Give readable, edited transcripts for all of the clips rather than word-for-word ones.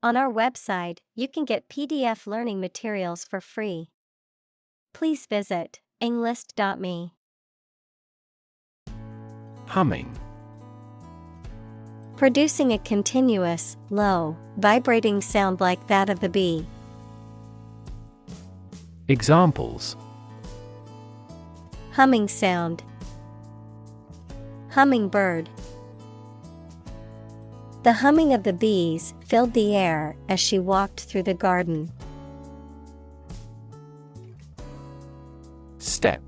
On our website, you can get PDF learning materials for free. Please visit englist.me. Humming. Producing a continuous, low, vibrating sound like that of the bee. Examples: Humming sound. Hummingbird. The humming of the bees filled the air as she walked through the garden. Step.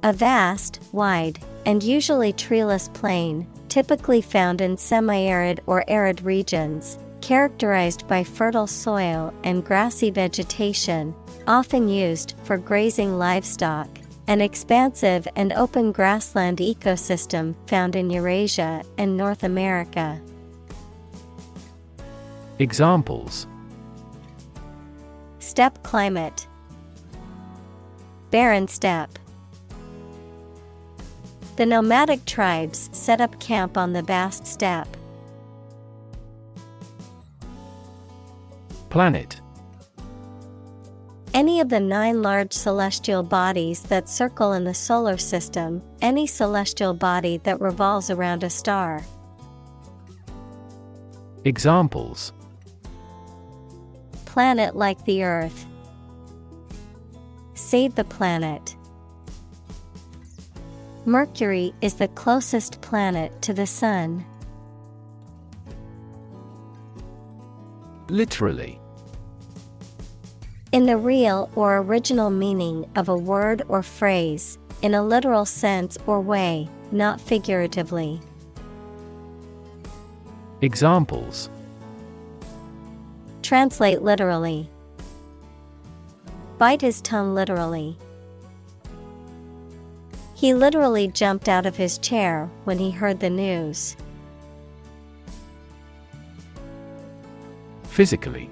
A vast, wide, and usually treeless plain, typically found in semi-arid or arid regions, characterized by fertile soil and grassy vegetation, often used for grazing livestock. An expansive and open grassland ecosystem found in Eurasia and North America. Examples: Steppe climate. Barren steppe. The nomadic tribes set up camp on the vast steppe. Planet. Any of the 9 large celestial bodies that circle in the solar system, any celestial body that revolves around a star. Examples: Planet like the Earth. Save the planet. Mercury is the closest planet to the Sun. Literally. In the real or original meaning of a word or phrase, in a literal sense or way, not figuratively. Examples: Translate literally. Bite his tongue literally. He literally jumped out of his chair when he heard the news. Physically.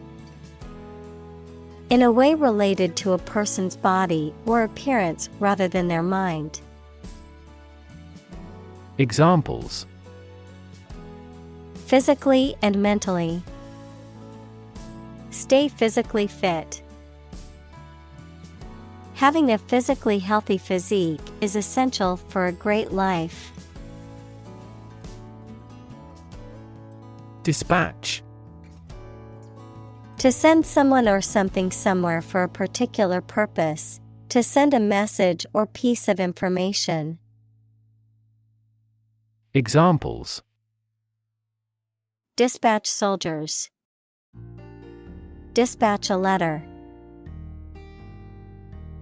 In a way related to a person's body or appearance rather than their mind. Examples: Physically and mentally. Stay physically fit. Having a physically healthy physique is essential for a great life. Dispatch. To send someone or something somewhere for a particular purpose. To send a message or piece of information. Examples: Dispatch soldiers. Dispatch a letter.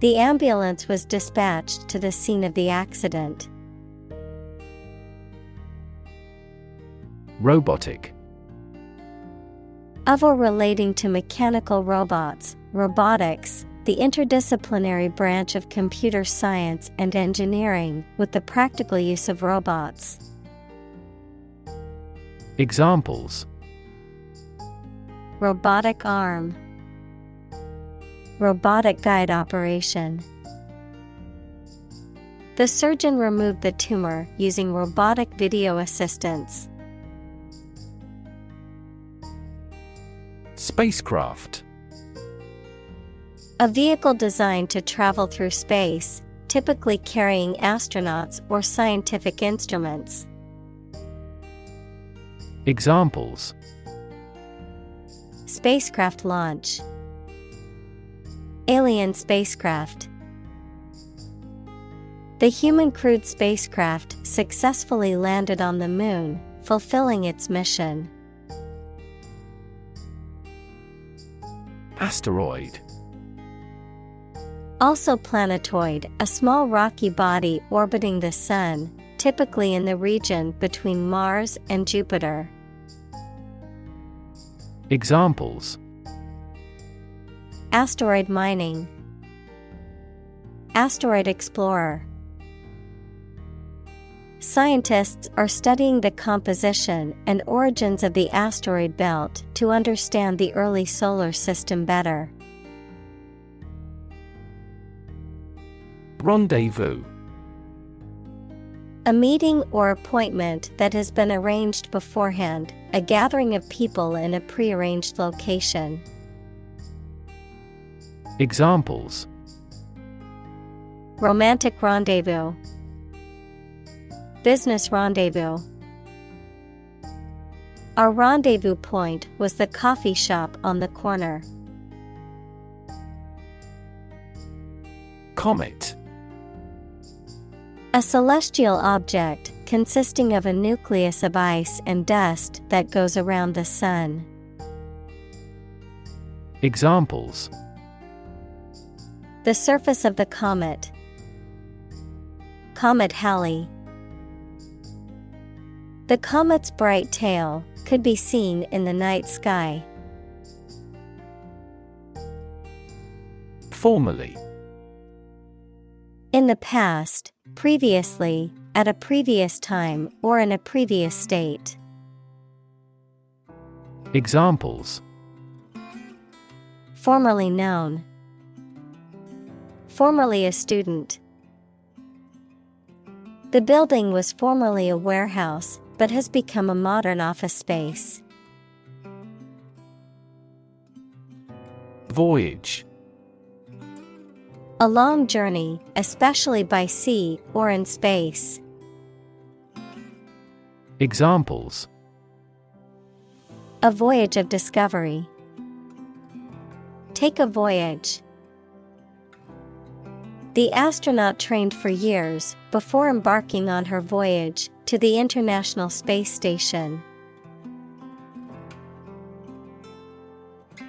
The ambulance was dispatched to the scene of the accident. Robotic. Of or relating to mechanical robots, robotics, the interdisciplinary branch of computer science and engineering with the practical use of robots. Examples: Robotic arm. Robotic guide operation. The surgeon removed the tumor using robotic video assistance. Spacecraft. A vehicle designed to travel through space, typically carrying astronauts or scientific instruments. Examples: Spacecraft launch. Alien spacecraft. The human crewed spacecraft successfully landed on the Moon, fulfilling its mission. Asteroid. Also planetoid, a small rocky body orbiting the Sun, typically in the region between Mars and Jupiter. Examples: Asteroid mining. Asteroid explorer. Scientists are studying the composition and origins of the asteroid belt to understand the early solar system better. Rendezvous. A meeting or appointment that has been arranged beforehand, a gathering of people in a prearranged location. Examples: Romantic rendezvous. Business rendezvous. Our rendezvous point was the coffee shop on the corner. Comet. A celestial object consisting of a nucleus of ice and dust that goes around the sun. Examples: The surface of the comet. Comet Halley. The comet's bright tail could be seen in the night sky. Formerly. In the past, previously, at a previous time, or in a previous state. Examples: Formerly known. Formerly a student. The building was formerly a warehouse, but has become a modern office space. Voyage. A long journey, especially by sea or in space. Examples: A voyage of discovery. Take a voyage. The astronaut trained for years before embarking on her voyage to the International Space Station.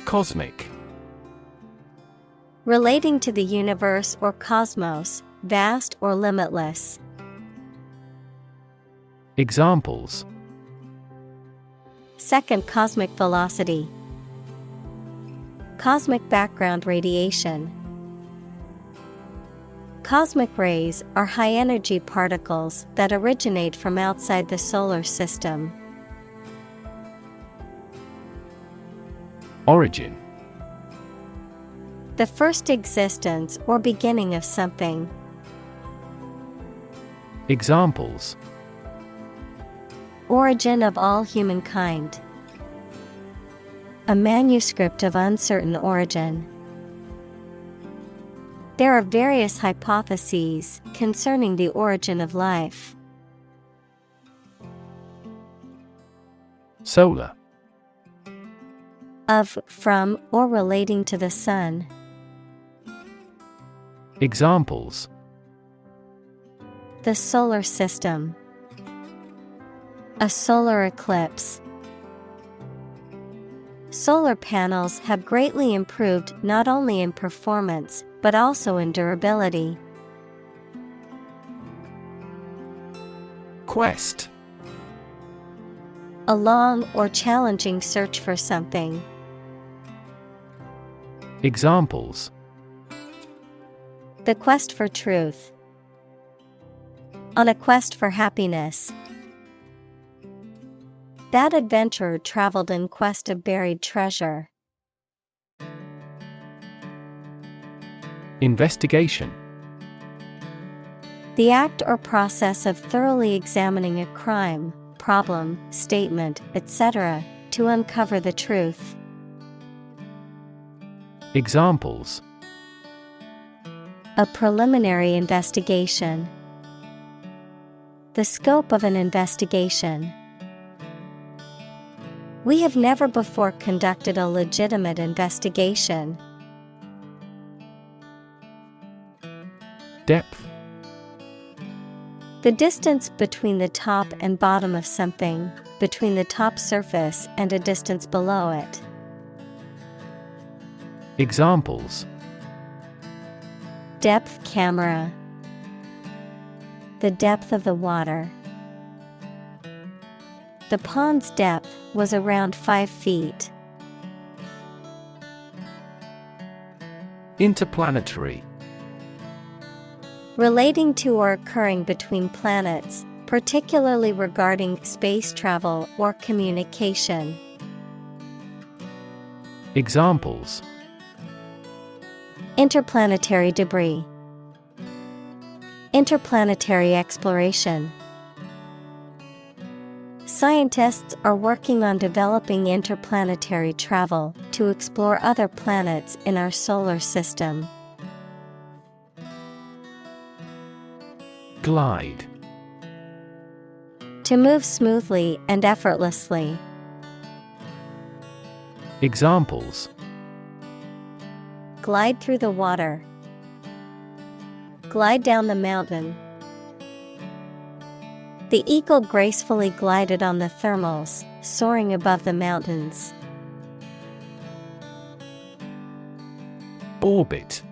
Cosmic. Relating to the universe or cosmos, vast or limitless. Examples: Second cosmic velocity. Cosmic background radiation. Cosmic rays are high-energy particles that originate from outside the solar system. Origin. The first existence or beginning of something. Examples: Origin of all humankind. A manuscript of uncertain origin. There are various hypotheses concerning the origin of life. Solar. Of, from, or relating to the sun. Examples: The solar system. A solar eclipse. Solar panels have greatly improved not only in performance, but also in durability. Quest. A long or challenging search for something. Examples: The quest for truth. On a quest for happiness. That adventurer traveled in quest of buried treasure. Investigation. The act or process of thoroughly examining a crime, problem, statement, etc., to uncover the truth. Examples: A preliminary investigation. The scope of an investigation. We have never before conducted a legitimate investigation. Depth. The distance between the top and bottom of something, between the top surface and a distance below it. Examples: Depth camera. The depth of the water. The pond's depth was around 5 feet. Interplanetary. Relating to or occurring between planets, particularly regarding space travel or communication. Examples: Interplanetary debris. Interplanetary exploration. Scientists are working on developing interplanetary travel to explore other planets in our solar system. Glide. To move smoothly and effortlessly. Examples: Glide through the water. Glide down the mountain. The eagle gracefully glided on the thermals, soaring above the mountains. Orbit.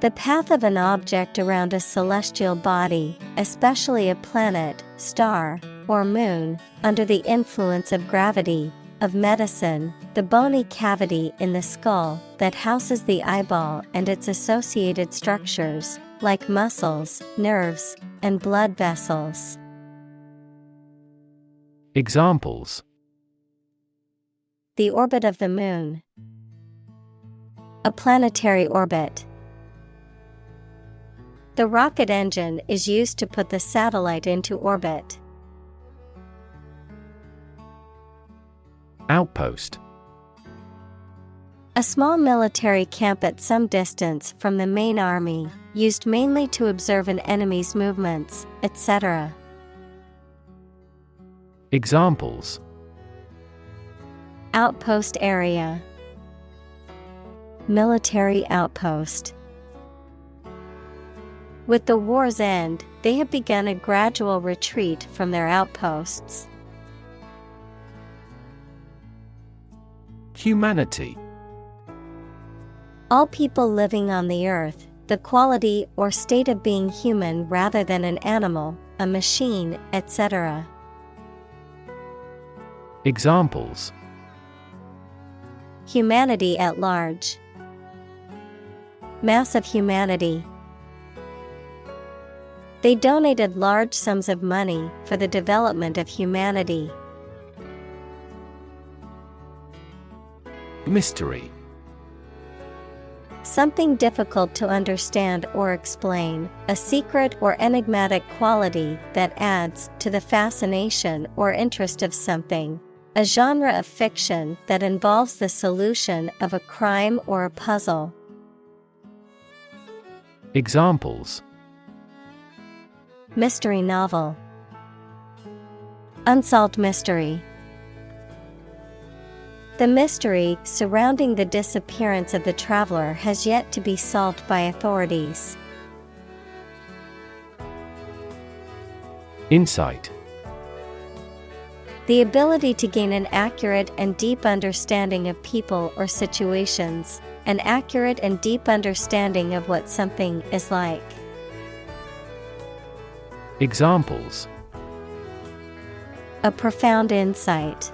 The path of an object around a celestial body, especially a planet, star, or moon, under the influence of gravity. Of medicine, the bony cavity in the skull that houses the eyeball and its associated structures, like muscles, nerves, and blood vessels. Examples: The orbit of the moon. A planetary orbit. The rocket engine is used to put the satellite into orbit. Outpost. A small military camp at some distance from the main army, used mainly to observe an enemy's movements, etc. Examples: Outpost area. Military outpost. With the war's end, they have begun a gradual retreat from their outposts. Humanity. All people living on the earth, the quality or state of being human rather than an animal, a machine, etc. Examples: Humanity at large. Mass of humanity. They donated large sums of money for the development of humanity. Mystery. Something difficult to understand or explain, a secret or enigmatic quality that adds to the fascination or interest of something. A genre of fiction that involves the solution of a crime or a puzzle. Examples: Mystery novel. Unsolved mystery. The mystery surrounding the disappearance of the traveler has yet to be solved by authorities. Insight. The ability to gain an accurate and deep understanding of people or situations, an accurate and deep understanding of what something is like. Examples: A profound insight.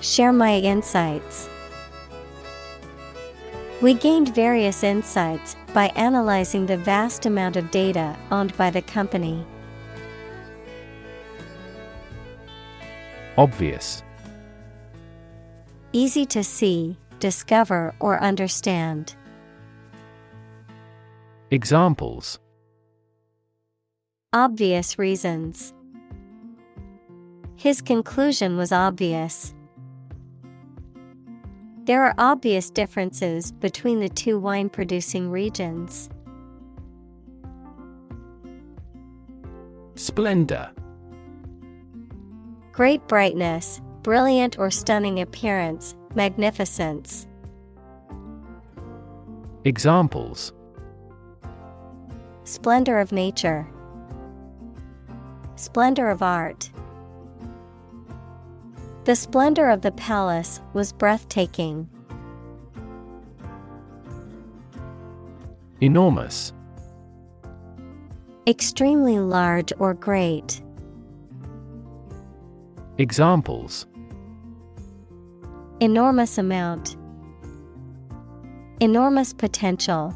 Share my insights. We gained various insights by analyzing the vast amount of data owned by the company. Obvious. Easy to see, discover, or understand. Examples: Obvious reasons. His conclusion was obvious. There are obvious differences between the two wine-producing regions. Splendor. Great brightness, brilliant or stunning appearance, magnificence. Examples: Splendor of nature. Splendor of art. The splendor of the palace was breathtaking. Enormous. Extremely large or great. Examples: Enormous amount. Enormous potential.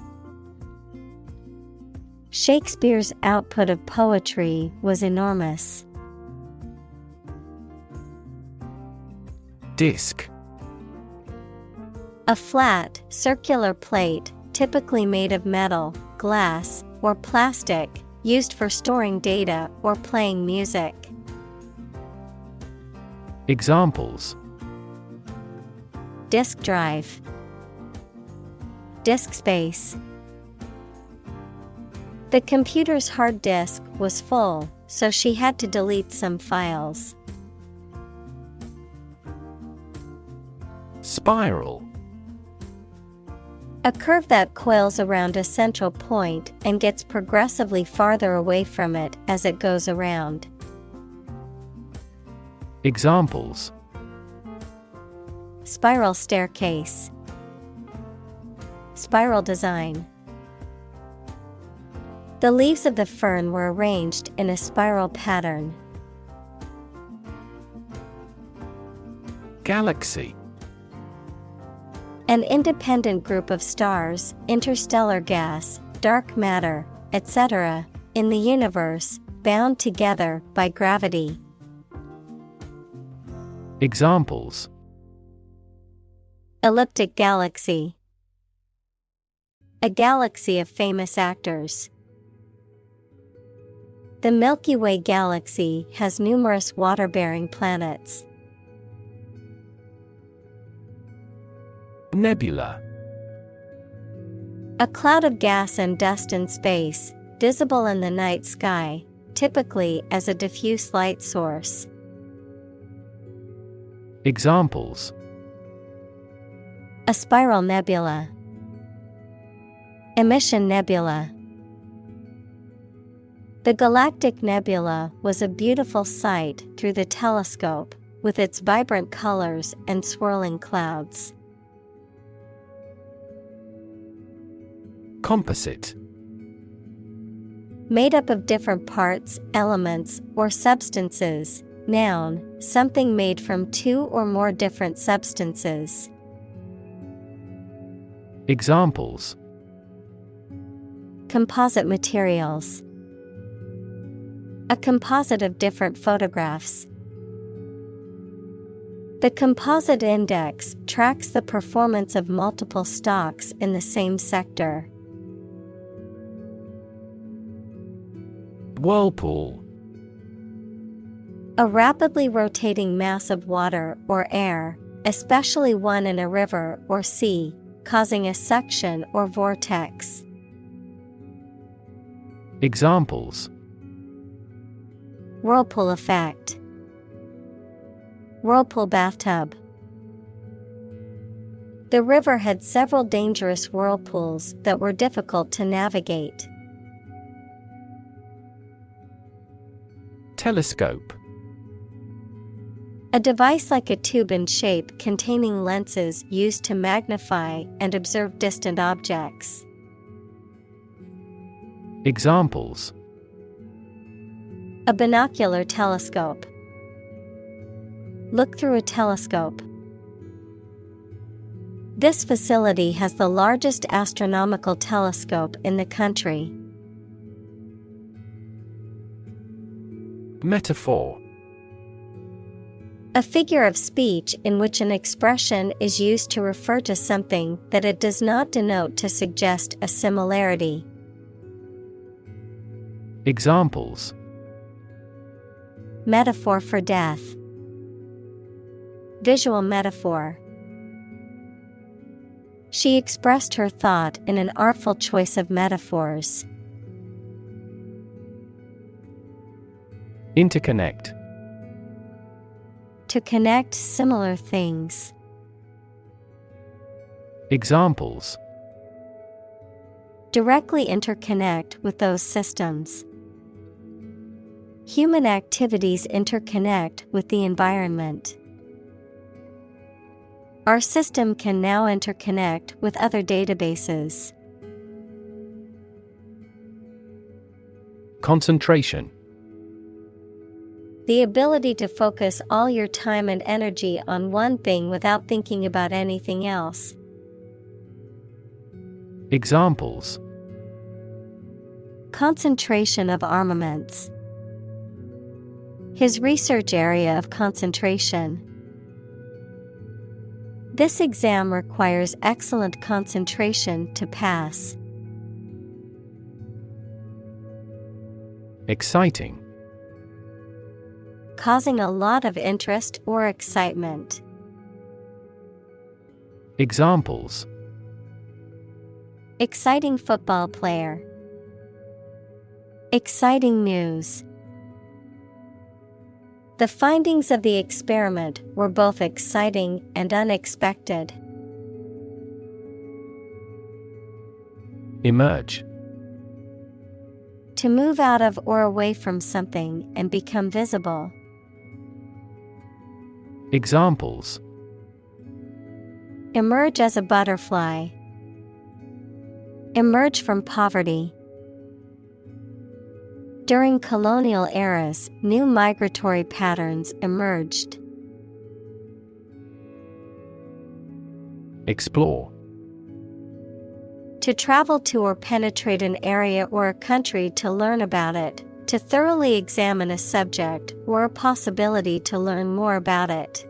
Shakespeare's output of poetry was enormous. Disc. A flat, circular plate, typically made of metal, glass, or plastic, used for storing data or playing music. Examples: Disk drive, disk space. The computer's hard disk was full, so she had to delete some files. Spiral. A curve that coils around a central point and gets progressively farther away from it as it goes around. Examples: Spiral staircase, spiral design. The leaves of the fern were arranged in a spiral pattern. Galaxy. An independent group of stars, interstellar gas, dark matter, etc., in the universe, bound together by gravity. Examples: Elliptic galaxy, a galaxy of famous actors. The Milky Way galaxy has numerous water-bearing planets. Nebula. A cloud of gas and dust in space, visible in the night sky, typically as a diffuse light source. Examples: A spiral nebula, emission nebula. The galactic nebula was a beautiful sight through the telescope, with its vibrant colors and swirling clouds. Composite. Made up of different parts, elements, or substances. Noun, something made from two or more different substances. Examples: Composite materials. A composite of different photographs. The composite index tracks the performance of multiple stocks in the same sector. Whirlpool. A rapidly rotating mass of water or air, especially one in a river or sea, causing a suction or vortex. Examples: Whirlpool effect. Whirlpool bathtub. The river had several dangerous whirlpools that were difficult to navigate. Telescope. A device like a tube in shape containing lenses used to magnify and observe distant objects. Examples: A binocular telescope. Look through a telescope. This facility has the largest astronomical telescope in the country. Metaphor. A figure of speech in which an expression is used to refer to something that it does not denote to suggest a similarity. Examples: Metaphor for death. Visual metaphor. She expressed her thought in an artful choice of metaphors. Interconnect. To connect similar things. Examples: Directly interconnect with those systems. Human activities interconnect with the environment. Our system can now interconnect with other databases. Concentration. The ability to focus all your time and energy on one thing without thinking about anything else. Examples: Concentration of armaments. His research area of concentration. This exam requires excellent concentration to pass. Exciting. Causing a lot of interest or excitement. Examples: Exciting football player. Exciting news. The findings of the experiment were both exciting and unexpected. Emerge. To move out of or away from something and become visible. Examples: Emerge as a butterfly. Emerge from poverty. During colonial eras, new migratory patterns emerged. Explore. To travel to or penetrate an area or a country to learn about it, to thoroughly examine a subject or a possibility to learn more about it.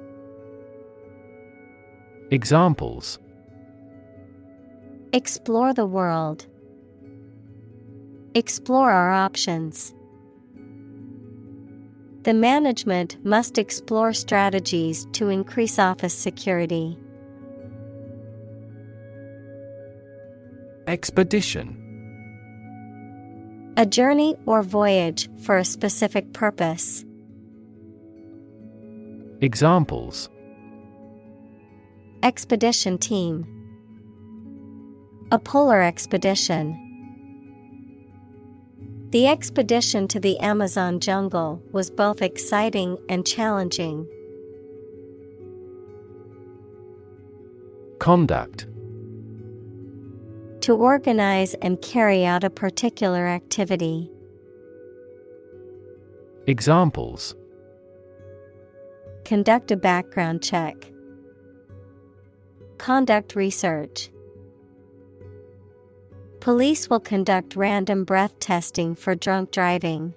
Examples: Explore the world. Explore our options. The management must explore strategies to increase office security. Expedition. A journey or voyage for a specific purpose. Examples: Expedition team. A polar expedition. The expedition to the Amazon jungle was both exciting and challenging. Conduct. To organize and carry out a particular activity. Examples: Conduct a background check. Conduct research. Police will conduct random breath testing for drunk driving.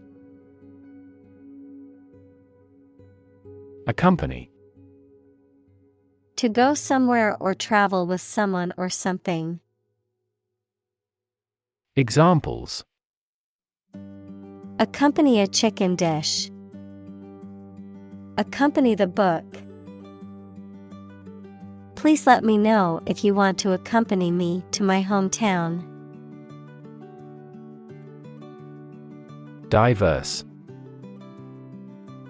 Accompany. To go somewhere or travel with someone or something. Examples: Accompany a chicken dish. Accompany the book. Please let me know if you want to accompany me to my hometown. Diverse.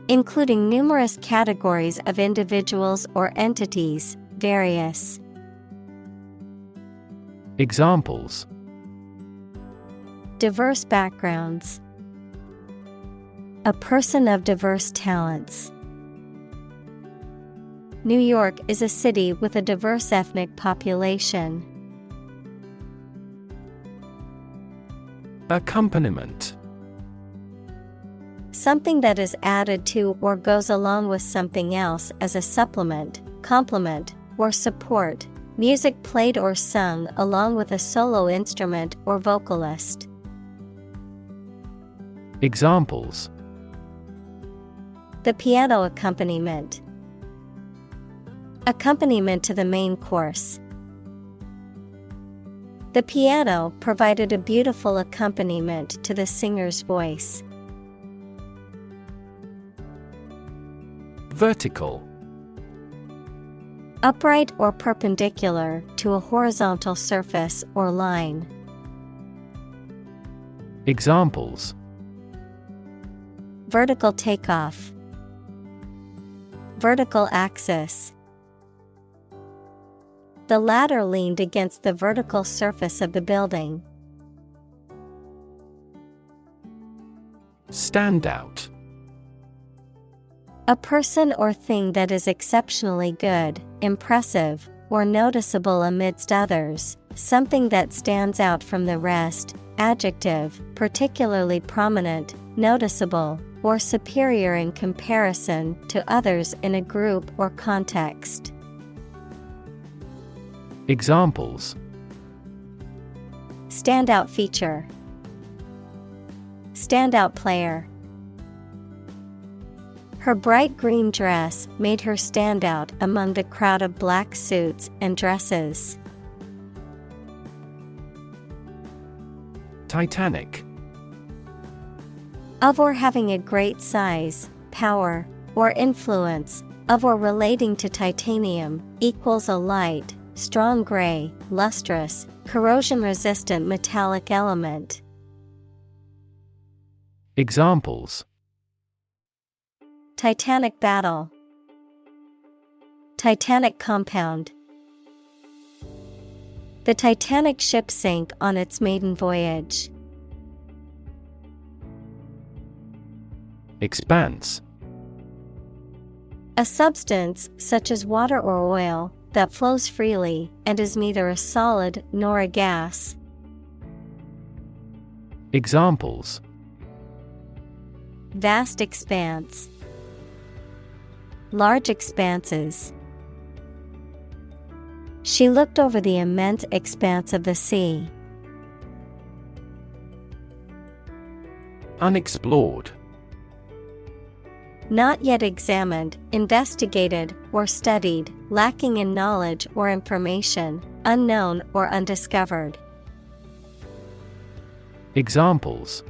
Including numerous categories of individuals or entities, various. Examples: Diverse backgrounds. A person of diverse talents. New York is a city with a diverse ethnic population. Accompaniment. Something that is added to or goes along with something else as a supplement, complement, or support. Music played or sung along with a solo instrument or vocalist. Examples: The piano accompaniment. Accompaniment to the main course. The piano provided a beautiful accompaniment to the singer's voice. Vertical. Upright or perpendicular to a horizontal surface or line. Examples: Vertical takeoff. Vertical axis. The ladder leaned against the vertical surface of the building. Stand out. A person or thing that is exceptionally good, impressive, or noticeable amidst others, something that stands out from the rest, adjective, particularly prominent, noticeable, or superior in comparison to others in a group or context. Examples: Standout feature. Standout player. Her bright green dress made her stand out among the crowd of black suits and dresses. Titanic. Of or having a great size, power, or influence, of or relating to titanium, equals a light, strong gray, lustrous, corrosion-resistant metallic element. Examples: Titanic battle. Titanic compound. The Titanic ship sank on its maiden voyage. Expanse. A substance, such as water or oil, that flows freely and is neither a solid nor a gas. Examples: Vast expanse. Large expanses. She looked over the immense expanse of the sea. Unexplored. Not yet examined, investigated, or studied, lacking in knowledge or information, unknown or undiscovered. Examples: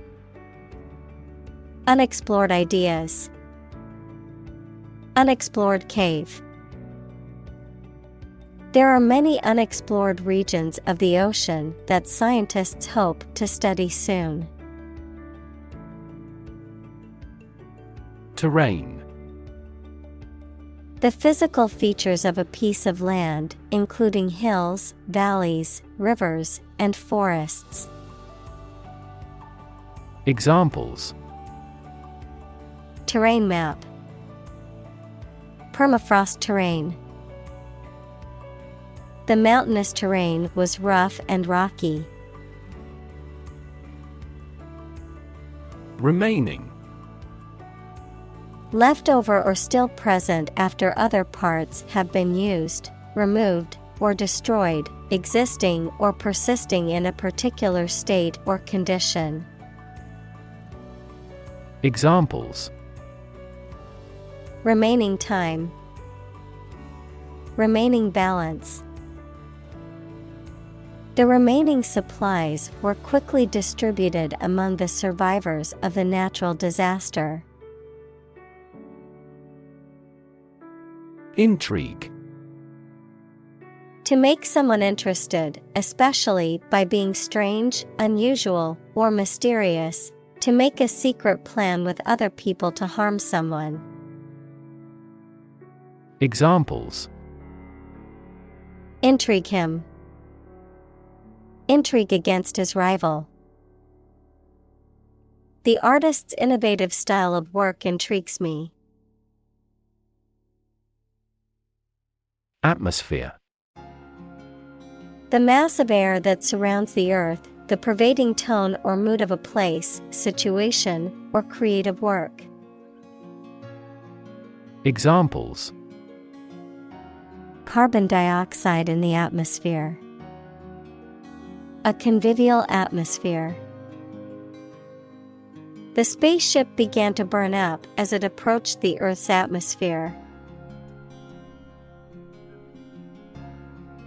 Unexplored ideas. Unexplored cave. There are many unexplored regions of the ocean that scientists hope to study soon. Terrain. The physical features of a piece of land, including hills, valleys, rivers, and forests. Examples: Terrain map. Permafrost terrain. The mountainous terrain was rough and rocky. Remaining. Left over or still present after other parts have been used, removed, or destroyed, existing or persisting in a particular state or condition. Examples: Remaining time. Remaining balance. The remaining supplies were quickly distributed among the survivors of the natural disaster. Intrigue. To make someone interested, especially by being strange, unusual, or mysterious. To make a secret plan with other people to harm someone. Examples: Intrigue him. Intrigue against his rival. The artist's innovative style of work intrigues me. Atmosphere. The mass of air that surrounds the earth, the pervading tone or mood of a place, situation, or creative work. Examples: Carbon dioxide in the atmosphere. A convivial atmosphere. The spaceship began to burn up as it approached the Earth's atmosphere.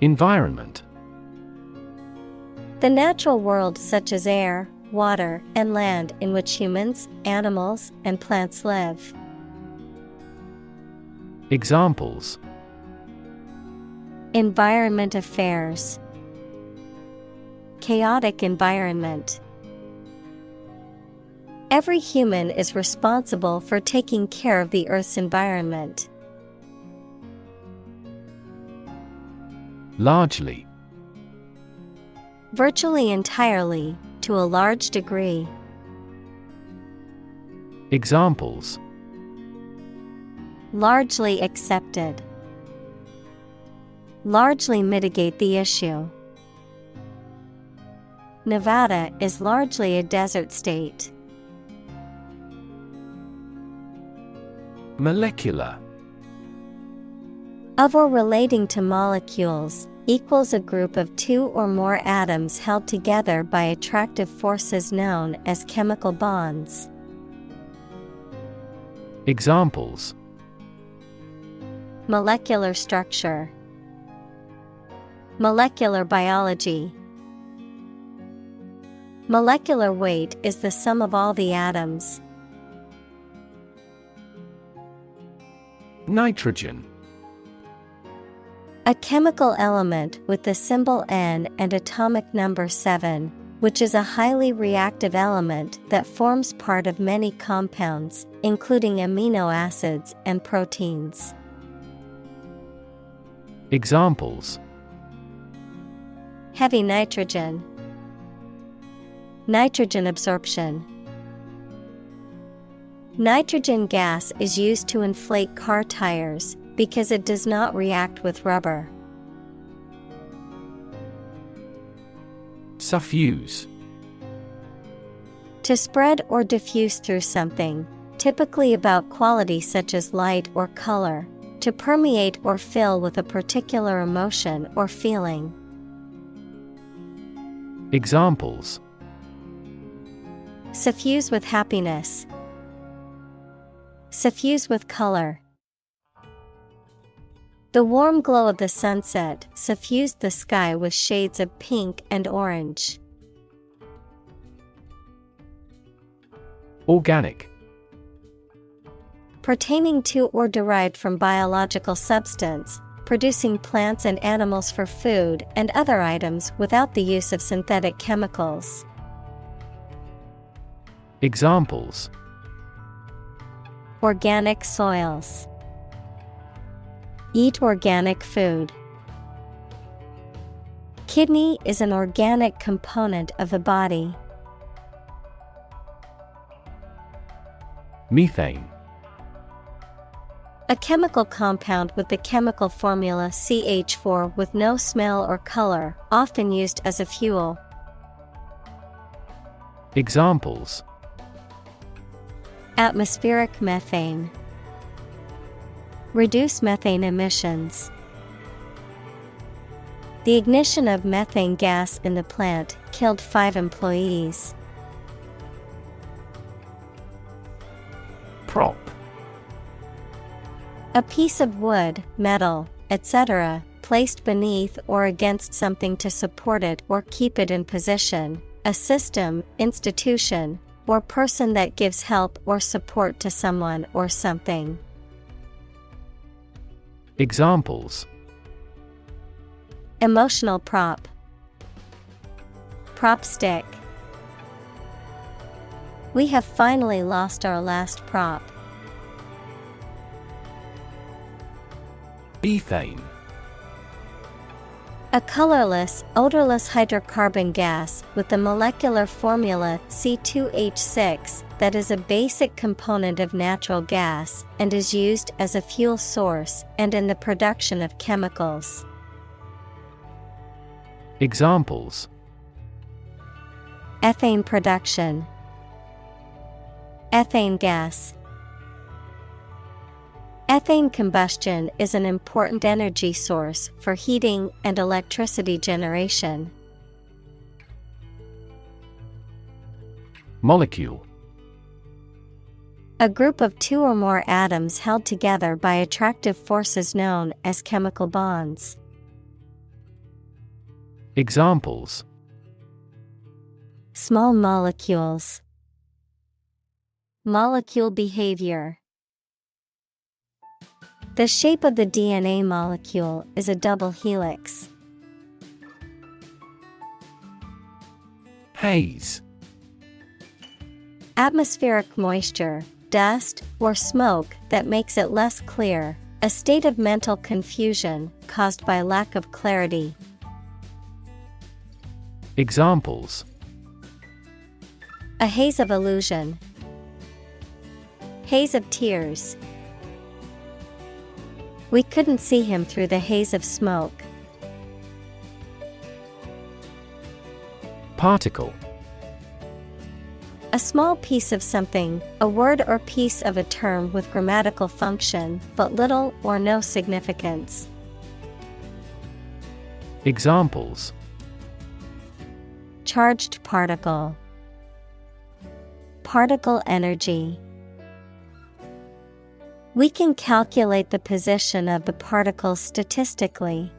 Environment. The natural world such as air, water, and land in which humans, animals, and plants live. Examples: Environment affairs. Chaotic environment. Every human is responsible for taking care of the Earth's environment. Largely. Virtually entirely, to a large degree. Examples: Largely accepted. Largely mitigate the issue. Nevada is largely a desert state. Molecular. Of or relating to molecules, equals a group of two or more atoms held together by attractive forces known as chemical bonds. Examples: Molecular structure. Molecular biology. Molecular weight is the sum of all the atoms. Nitrogen. A chemical element with the symbol N and atomic number 7, which is a highly reactive element that forms part of many compounds, including amino acids and proteins. Examples: Heavy nitrogen, nitrogen absorption. Nitrogen gas is used to inflate car tires because it does not react with rubber. Suffuse. To spread or diffuse through something, typically about qualities such as light or color, to permeate or fill with a particular emotion or feeling. Examples: Suffuse with happiness, suffuse with color. The warm glow of the sunset suffused the sky with shades of pink and orange. Organic. Pertaining to or derived from biological substance, producing plants and animals for food and other items without the use of synthetic chemicals. Examples: Organic soils. Eat organic food. Kidney is an organic component of the body. Methane. A chemical compound with the chemical formula CH4 with no smell or color, often used as a fuel. Examples: Atmospheric methane. Reduce methane emissions. The ignition of methane gas in the plant killed 5 employees. Prop. A piece of wood, metal, etc., placed beneath or against something to support it or keep it in position, a system, institution, or person that gives help or support to someone or something. Examples: Emotional prop. Prop stick. We have finally lost our last prop. Ethane. A colorless, odorless hydrocarbon gas with the molecular formula C2H6 that is a basic component of natural gas and is used as a fuel source and in the production of chemicals. Examples: Ethane production. Ethane gas. Ethane combustion is an important energy source for heating and electricity generation. Molecule. A group of 2 or more atoms held together by attractive forces known as chemical bonds. Examples: Small molecules. Molecule behavior. The shape of the DNA molecule is a double helix. Haze. Atmospheric moisture, dust, or smoke that makes it less clear, a state of mental confusion caused by lack of clarity. Examples: A haze of illusion. Haze of tears. We couldn't see him through the haze of smoke. Particle. A small piece of something, a word or piece of a term with grammatical function, but little or no significance. Examples: Charged particle. Particle energy. We can calculate the position of the particles statistically.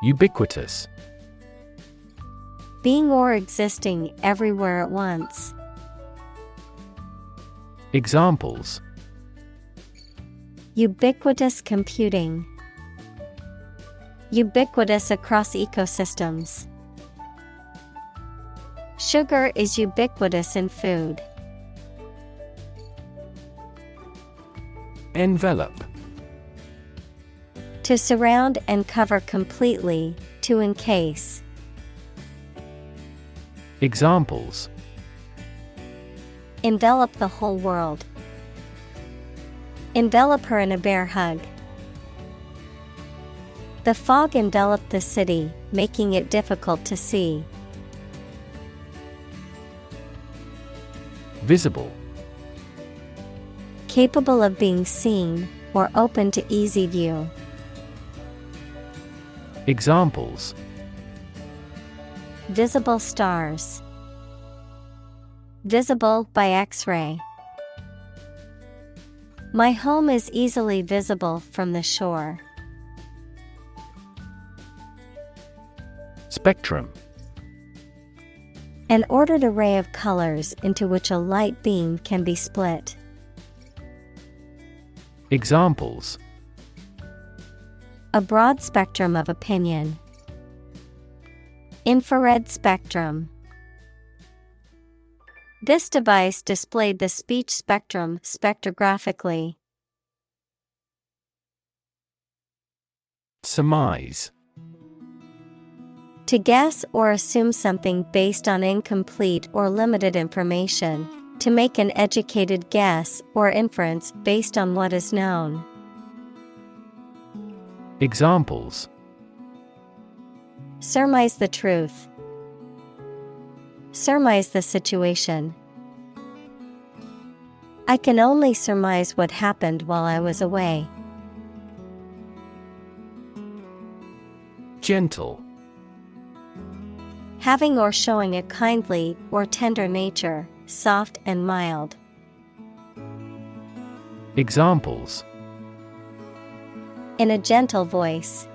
Ubiquitous. Being or existing everywhere at once. Examples: ubiquitous computing, ubiquitous across ecosystems. Sugar is ubiquitous in food. Envelope. To surround and cover completely, to encase. Examples: envelop the whole world. Envelop her in a bear hug. The fog enveloped the city, making it difficult to see. Visible. Capable of being seen, or open to easy view. Examples: visible stars. Visible by X-ray. My home is easily visible from the shore. Spectrum. An ordered array of colors into which a light beam can be split. Examples: a broad spectrum of opinion. Infrared spectrum. This device displayed the speech spectrum spectrographically. Surmise. To guess or assume something based on incomplete or limited information. To make an educated guess or inference based on what is known. Examples: surmise the truth. Surmise the situation. I can only surmise what happened while I was away. Gentle. Having or showing a kindly or tender nature, soft and mild. Examples: in a gentle voice.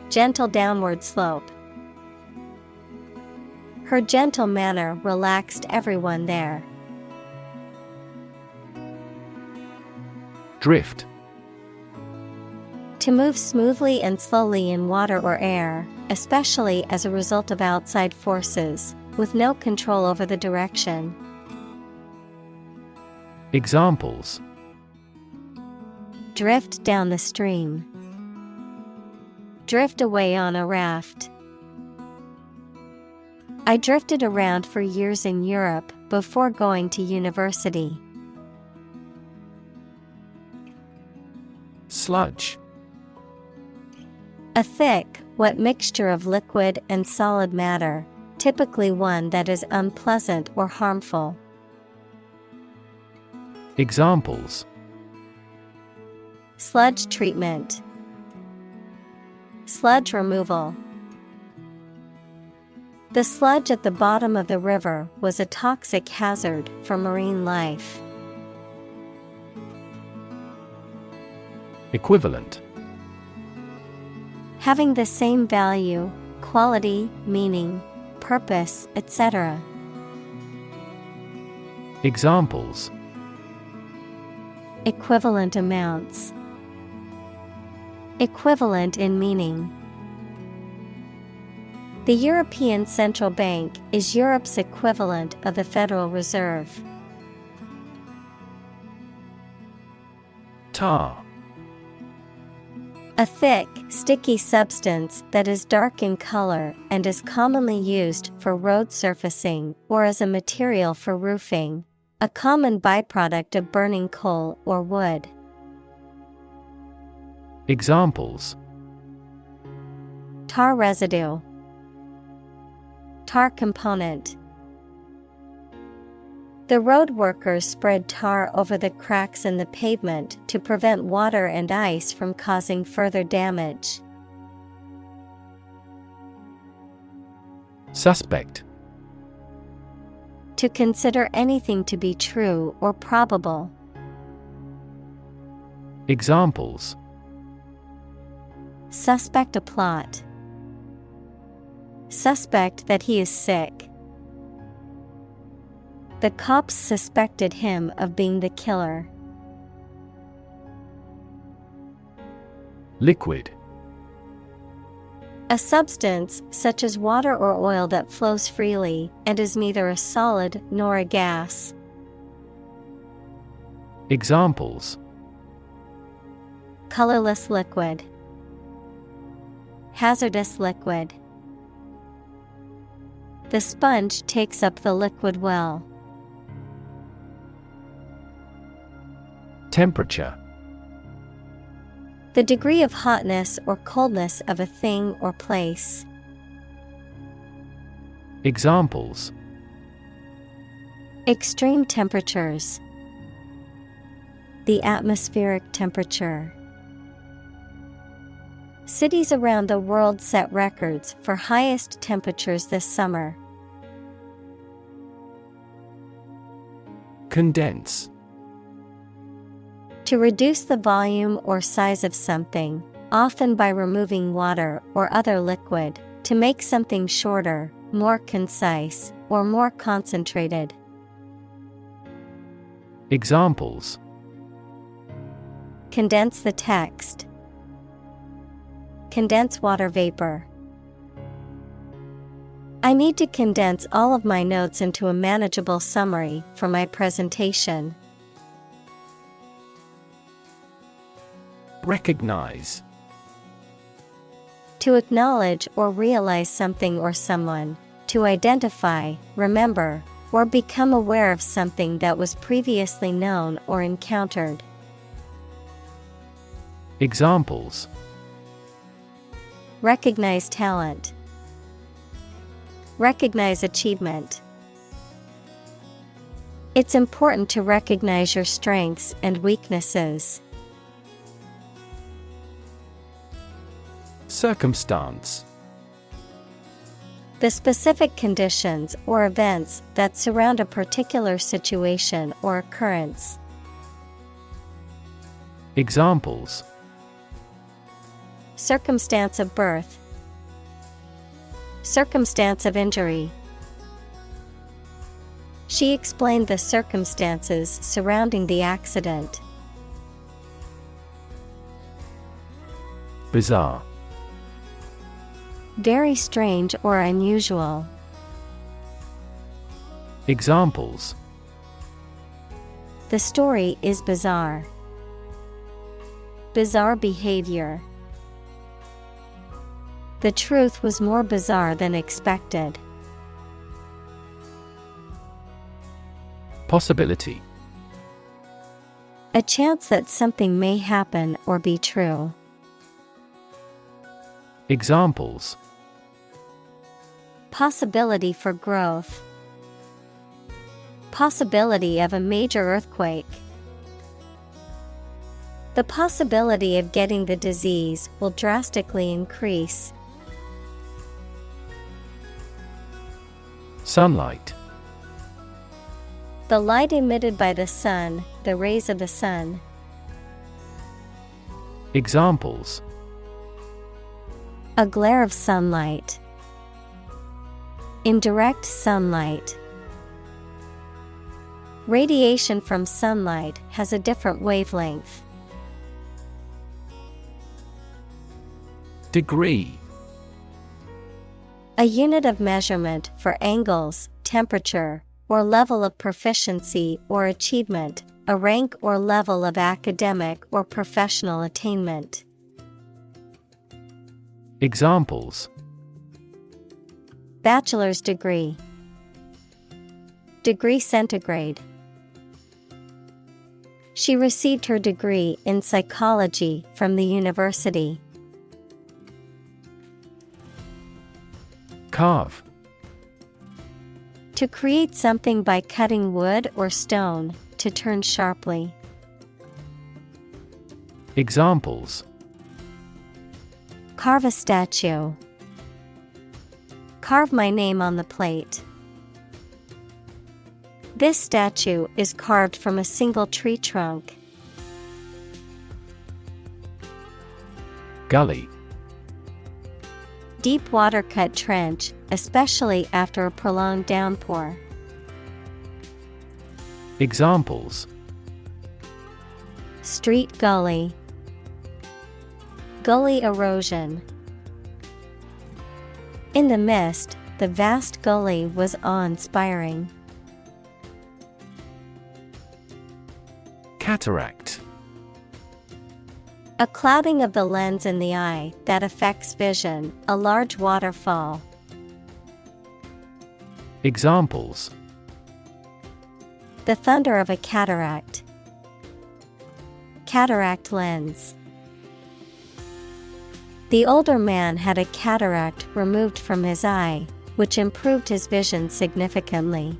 Gentle downward slope. Her gentle manner relaxed everyone there. Drift. To move smoothly and slowly in water or air, especially as a result of outside forces, with no control over the direction. Examples: drift down the stream. Drift away on a raft. I drifted around for years in Europe before going to university. Sludge. A thick, wet mixture of liquid and solid matter, typically one that is unpleasant or harmful. Examples: sludge treatment. Sludge removal. The sludge at the bottom of the river was a toxic hazard for marine life. Equivalent. Having the same value, quality, meaning, purpose, etc. Examples: equivalent amounts. Equivalent in meaning. The European Central Bank is Europe's equivalent of the Federal Reserve. Tar. A thick, sticky substance that is dark in color and is commonly used for road surfacing or as a material for roofing, a common byproduct of burning coal or wood. Examples: tar residue. Tar component. The road workers spread tar over the cracks in the pavement to prevent water and ice from causing further damage. Suspect. To consider anything to be true or probable. Examples: suspect a plot. Suspect that he is sick. The cops suspected him of being the killer. Liquid. A substance, such as water or oil that flows freely, and is neither a solid nor a gas. Examples: Colorless liquid. Hazardous liquid. The sponge takes up the liquid well. Temperature. The degree of hotness or coldness of a thing or place. Examples: Extreme temperatures. The atmospheric temperature. Cities around the world set records for highest temperatures this summer. Condense. To reduce the volume or size of something, often by removing water or other liquid, to make something shorter, more concise, or more concentrated. Examples: Condense the text. Condense water vapor. I need to condense all of my notes into a manageable summary for my presentation. Recognize. To acknowledge or realize something or someone, to identify, remember, or become aware of something that was previously known or encountered. Examples: Recognize talent. Recognize achievement. It's important to recognize your strengths and weaknesses. Circumstance. The specific conditions or events that surround a particular situation or occurrence. Examples: Circumstance of birth. Circumstance of injury. She explained the circumstances surrounding the accident. Bizarre. Very strange or unusual. Examples: The story is bizarre. Bizarre behavior. The truth was more bizarre than expected. Possibility. A chance that something may happen or be true. Examples: Possibility for growth. Possibility of a major earthquake. The possibility of getting the disease will drastically increase. Sunlight. The light emitted by the sun, the rays of the sun. Examples: A glare of sunlight. Indirect sunlight. Radiation from sunlight has a different wavelength. Degree. A unit of measurement for angles, temperature, or level of proficiency or achievement, a rank or level of academic or professional attainment. Examples: Bachelor's degree. Degree centigrade. She received her degree in psychology from the university. Carve. To create something by cutting wood or stone, to turn sharply. Examples: Carve a statue. Carve my name on the plate. This statue is carved from a single tree trunk. Gully. Deep water-cut trench, especially after a prolonged downpour. Examples: street gully, gully erosion. In the mist, the vast gully was awe-inspiring. Cataract. A clouding of the lens in the eye that affects vision, a large waterfall. Examples: the thunder of a cataract, cataract lens. The older man had a cataract removed from his eye, which improved his vision significantly.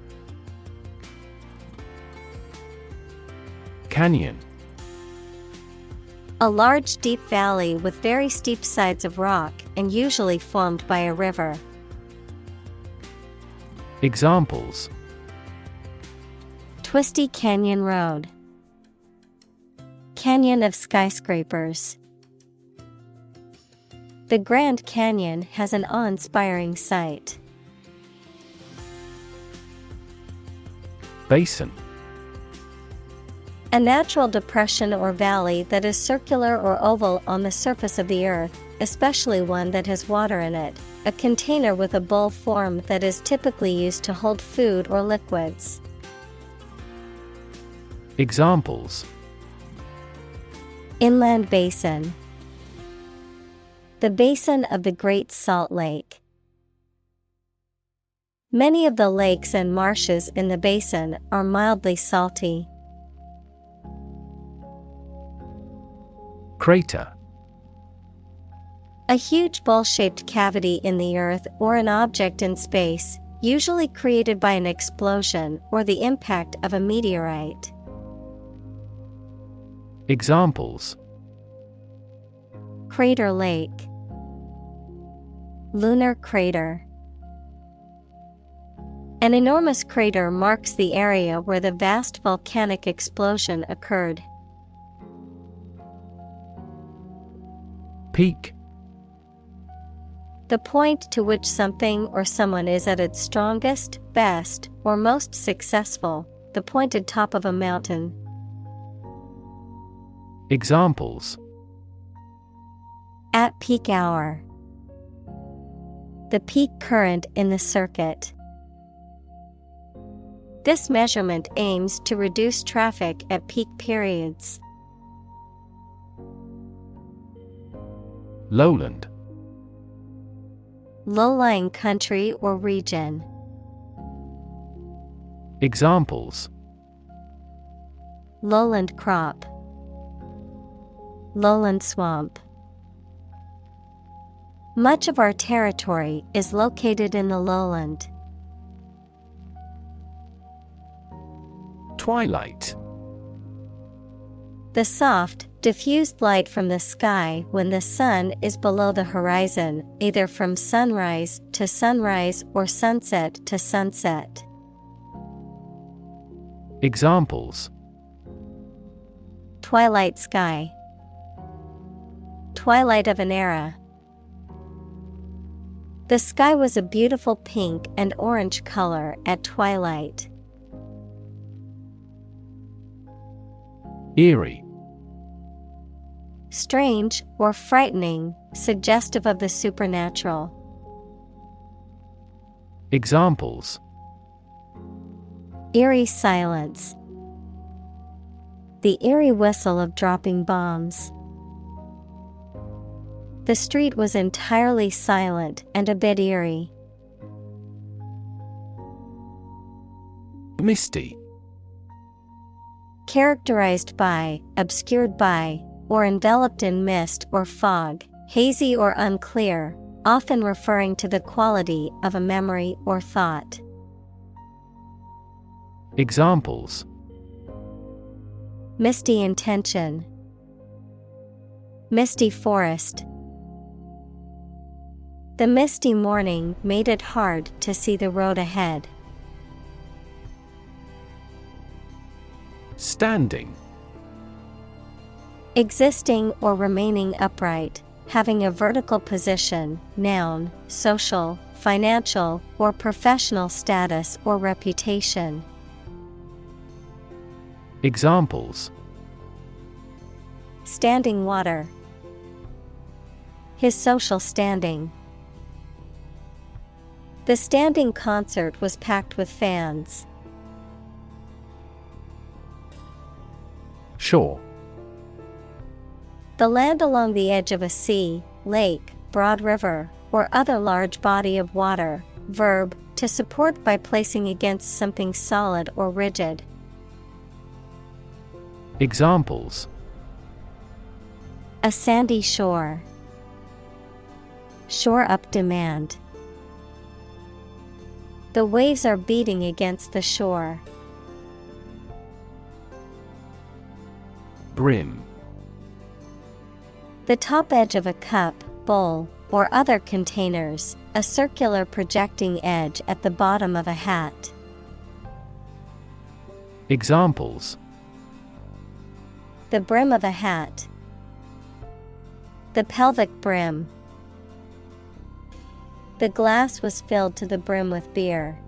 Canyon. A large deep valley with very steep sides of rock and usually formed by a river. Examples: twisty canyon road, canyon of skyscrapers. The Grand Canyon has an awe-inspiring sight. Basin. A natural depression or valley that is circular or oval on the surface of the earth, especially one that has water in it. A container with a bowl form that is typically used to hold food or liquids. Examples: inland basin, the basin of the Great Salt Lake. Many of the lakes and marshes in the basin are mildly salty. Crater. A huge bowl-shaped cavity in the earth or an object in space, usually created by an explosion or the impact of a meteorite. Examples: crater lake, lunar crater. An enormous crater marks the area where the vast volcanic explosion occurred. Peak. The point to which something or someone is at its strongest, best, or most successful, the pointed top of a mountain. Examples: at peak hour, the peak current in the circuit. This measurement aims to reduce traffic at peak periods. Lowland. Low-lying country or region. Examples: lowland crop, lowland swamp. Much of our territory is located in the lowland. Twilight. The soft, diffused light from the sky when the sun is below the horizon, either from sunrise to sunrise or sunset to sunset. Examples: twilight sky, twilight of an era. The sky was a beautiful pink and orange color at twilight. Eerie. Strange or frightening, suggestive of the supernatural. Examples: eerie silence, the eerie whistle of dropping bombs. The street was entirely silent and a bit eerie. Misty. Characterized by, obscured by, or enveloped in mist or fog, hazy or unclear, often referring to the quality of a memory or thought. Examples: misty intention, misty forest. The misty morning made it hard to see the road ahead. Standing. Existing or remaining upright, having a vertical position, noun, social, financial, or professional status or reputation. Examples: standing water. His social standing. The standing concert was packed with fans. Shore. The land along the edge of a sea, lake, broad river, or other large body of water. Verb, to support by placing against something solid or rigid. Examples: a sandy shore. Shore up demand. The waves are beating against the shore. Brim. The top edge of a cup, bowl, or other containers, a circular projecting edge at the bottom of a hat. Examples: the brim of a hat. The pelvic brim. The glass was filled to the brim with beer.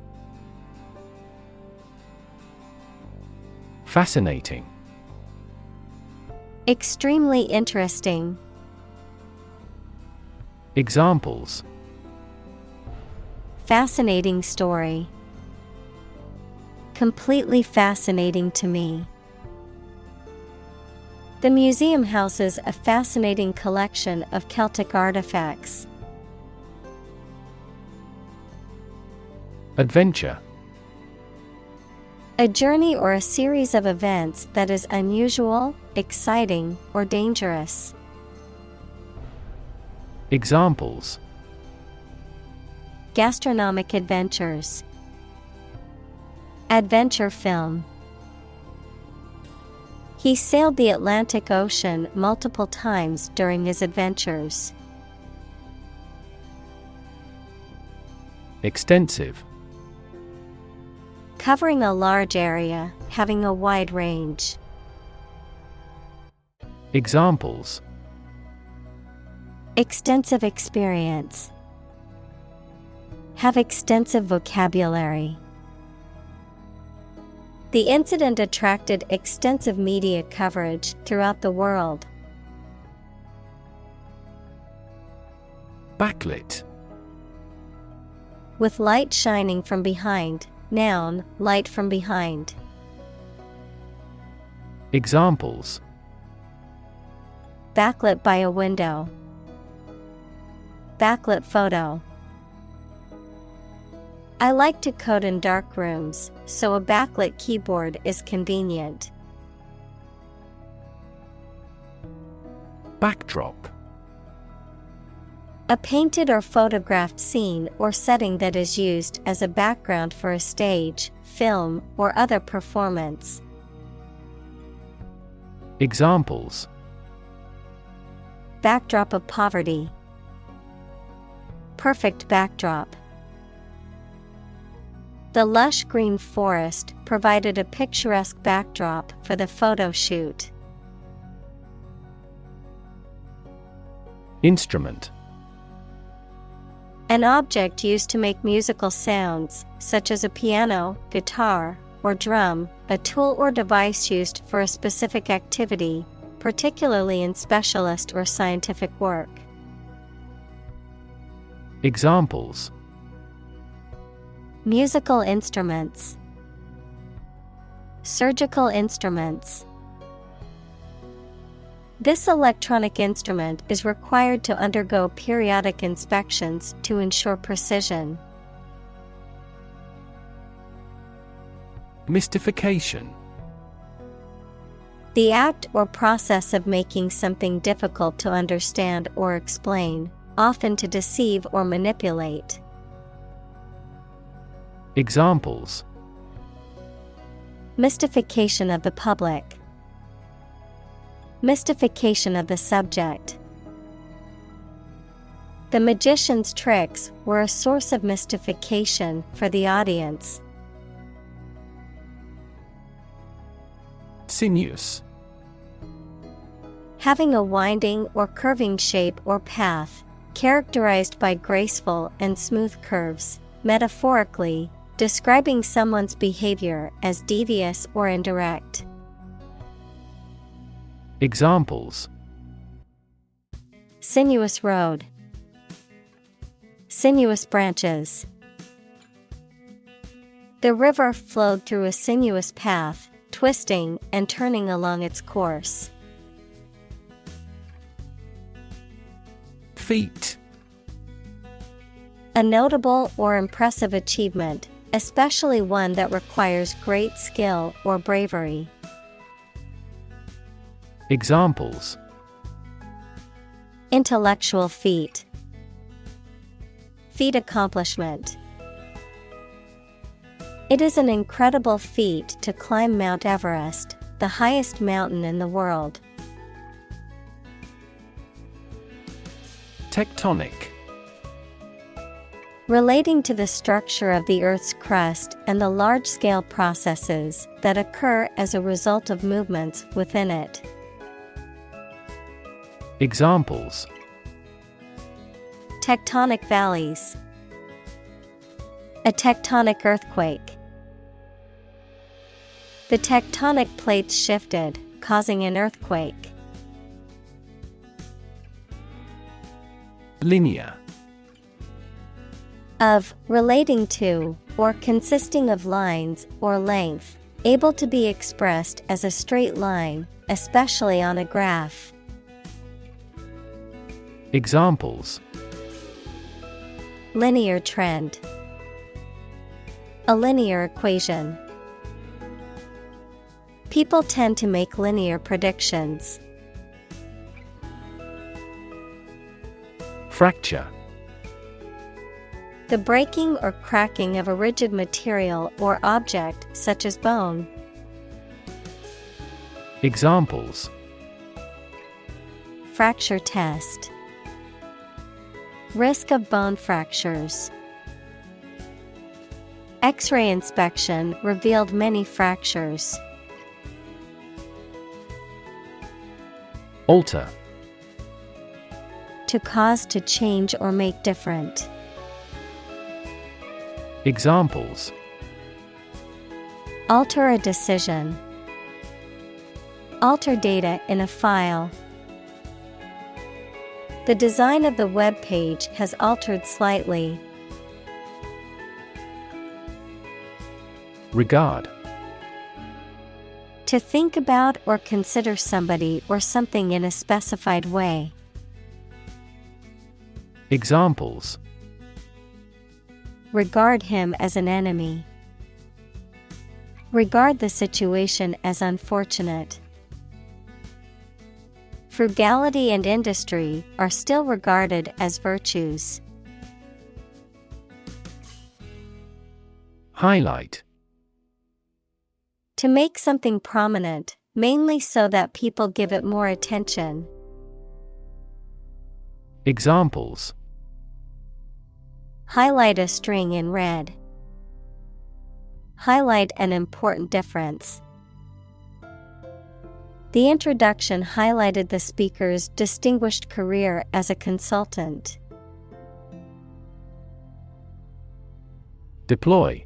Fascinating. Extremely interesting. Examples: fascinating story. Completely fascinating to me. The museum houses a fascinating collection of Celtic artifacts. Adventure. A journey or a series of events that is unusual, exciting, or dangerous. Examples: gastronomic adventures. Adventure film. He sailed the Atlantic Ocean multiple times during his adventures. Extensive. Covering a large area, having a wide range. Examples: extensive experience. Have extensive vocabulary. The incident attracted extensive media coverage throughout the world. Backlit. With light shining from behind. Noun, light from behind. Examples: backlit by a window. Backlit photo. I like to code in dark rooms, so a backlit keyboard is convenient. Backdrop. A painted or photographed scene or setting that is used as a background for a stage, film, or other performance. Examples: backdrop of poverty. Perfect backdrop. The lush green forest provided a picturesque backdrop for the photo shoot. Instrument. An object used to make musical sounds, such as a piano, guitar, or drum, a tool or device used for a specific activity, particularly in specialist or scientific work. Examples: musical instruments. Surgical instruments. This electronic instrument is required to undergo periodic inspections to ensure precision. Mystification. The act or process of making something difficult to understand or explain, often to deceive or manipulate. Examples: mystification of the public. Mystification of the subject. The magician's tricks were a source of mystification for the audience. Sinuous. Having a winding or curving shape or path, characterized by graceful and smooth curves, metaphorically, describing someone's behavior as devious or indirect. Examples: sinuous road, sinuous branches. The river flowed through a sinuous path, twisting and turning along its course. Feat. A notable or impressive achievement, especially one that requires great skill or bravery. Examples: intellectual feat, feat accomplishment. It is an incredible feat to climb Mount Everest, the highest mountain in the world. Tectonic. Relating to the structure of the Earth's crust and the large-scale processes that occur as a result of movements within it. Examples: tectonic valleys, a tectonic earthquake. The tectonic plates shifted, causing an earthquake. Linear. Of, relating to, or consisting of lines or length, able to be expressed as a straight line, especially on a graph. Examples: linear trend, a linear equation. People tend to make linear predictions. Fracture. The breaking or cracking of a rigid material or object, such as bone. Examples: fracture test, risk of bone fractures. X-ray inspection revealed many fractures. Alter. To cause to change or make different. Examples: alter a decision, alter data in a file. The design of the web page has altered slightly. Regard. To think about or consider somebody or something in a specified way. Examples: regard him as an enemy. Regard the situation as unfortunate. Frugality and industry are still regarded as virtues. Highlight. To make something prominent, mainly so that people give it more attention. Examples: highlight a string in red. Highlight an important difference. The introduction highlighted the speaker's distinguished career as a consultant. Deploy.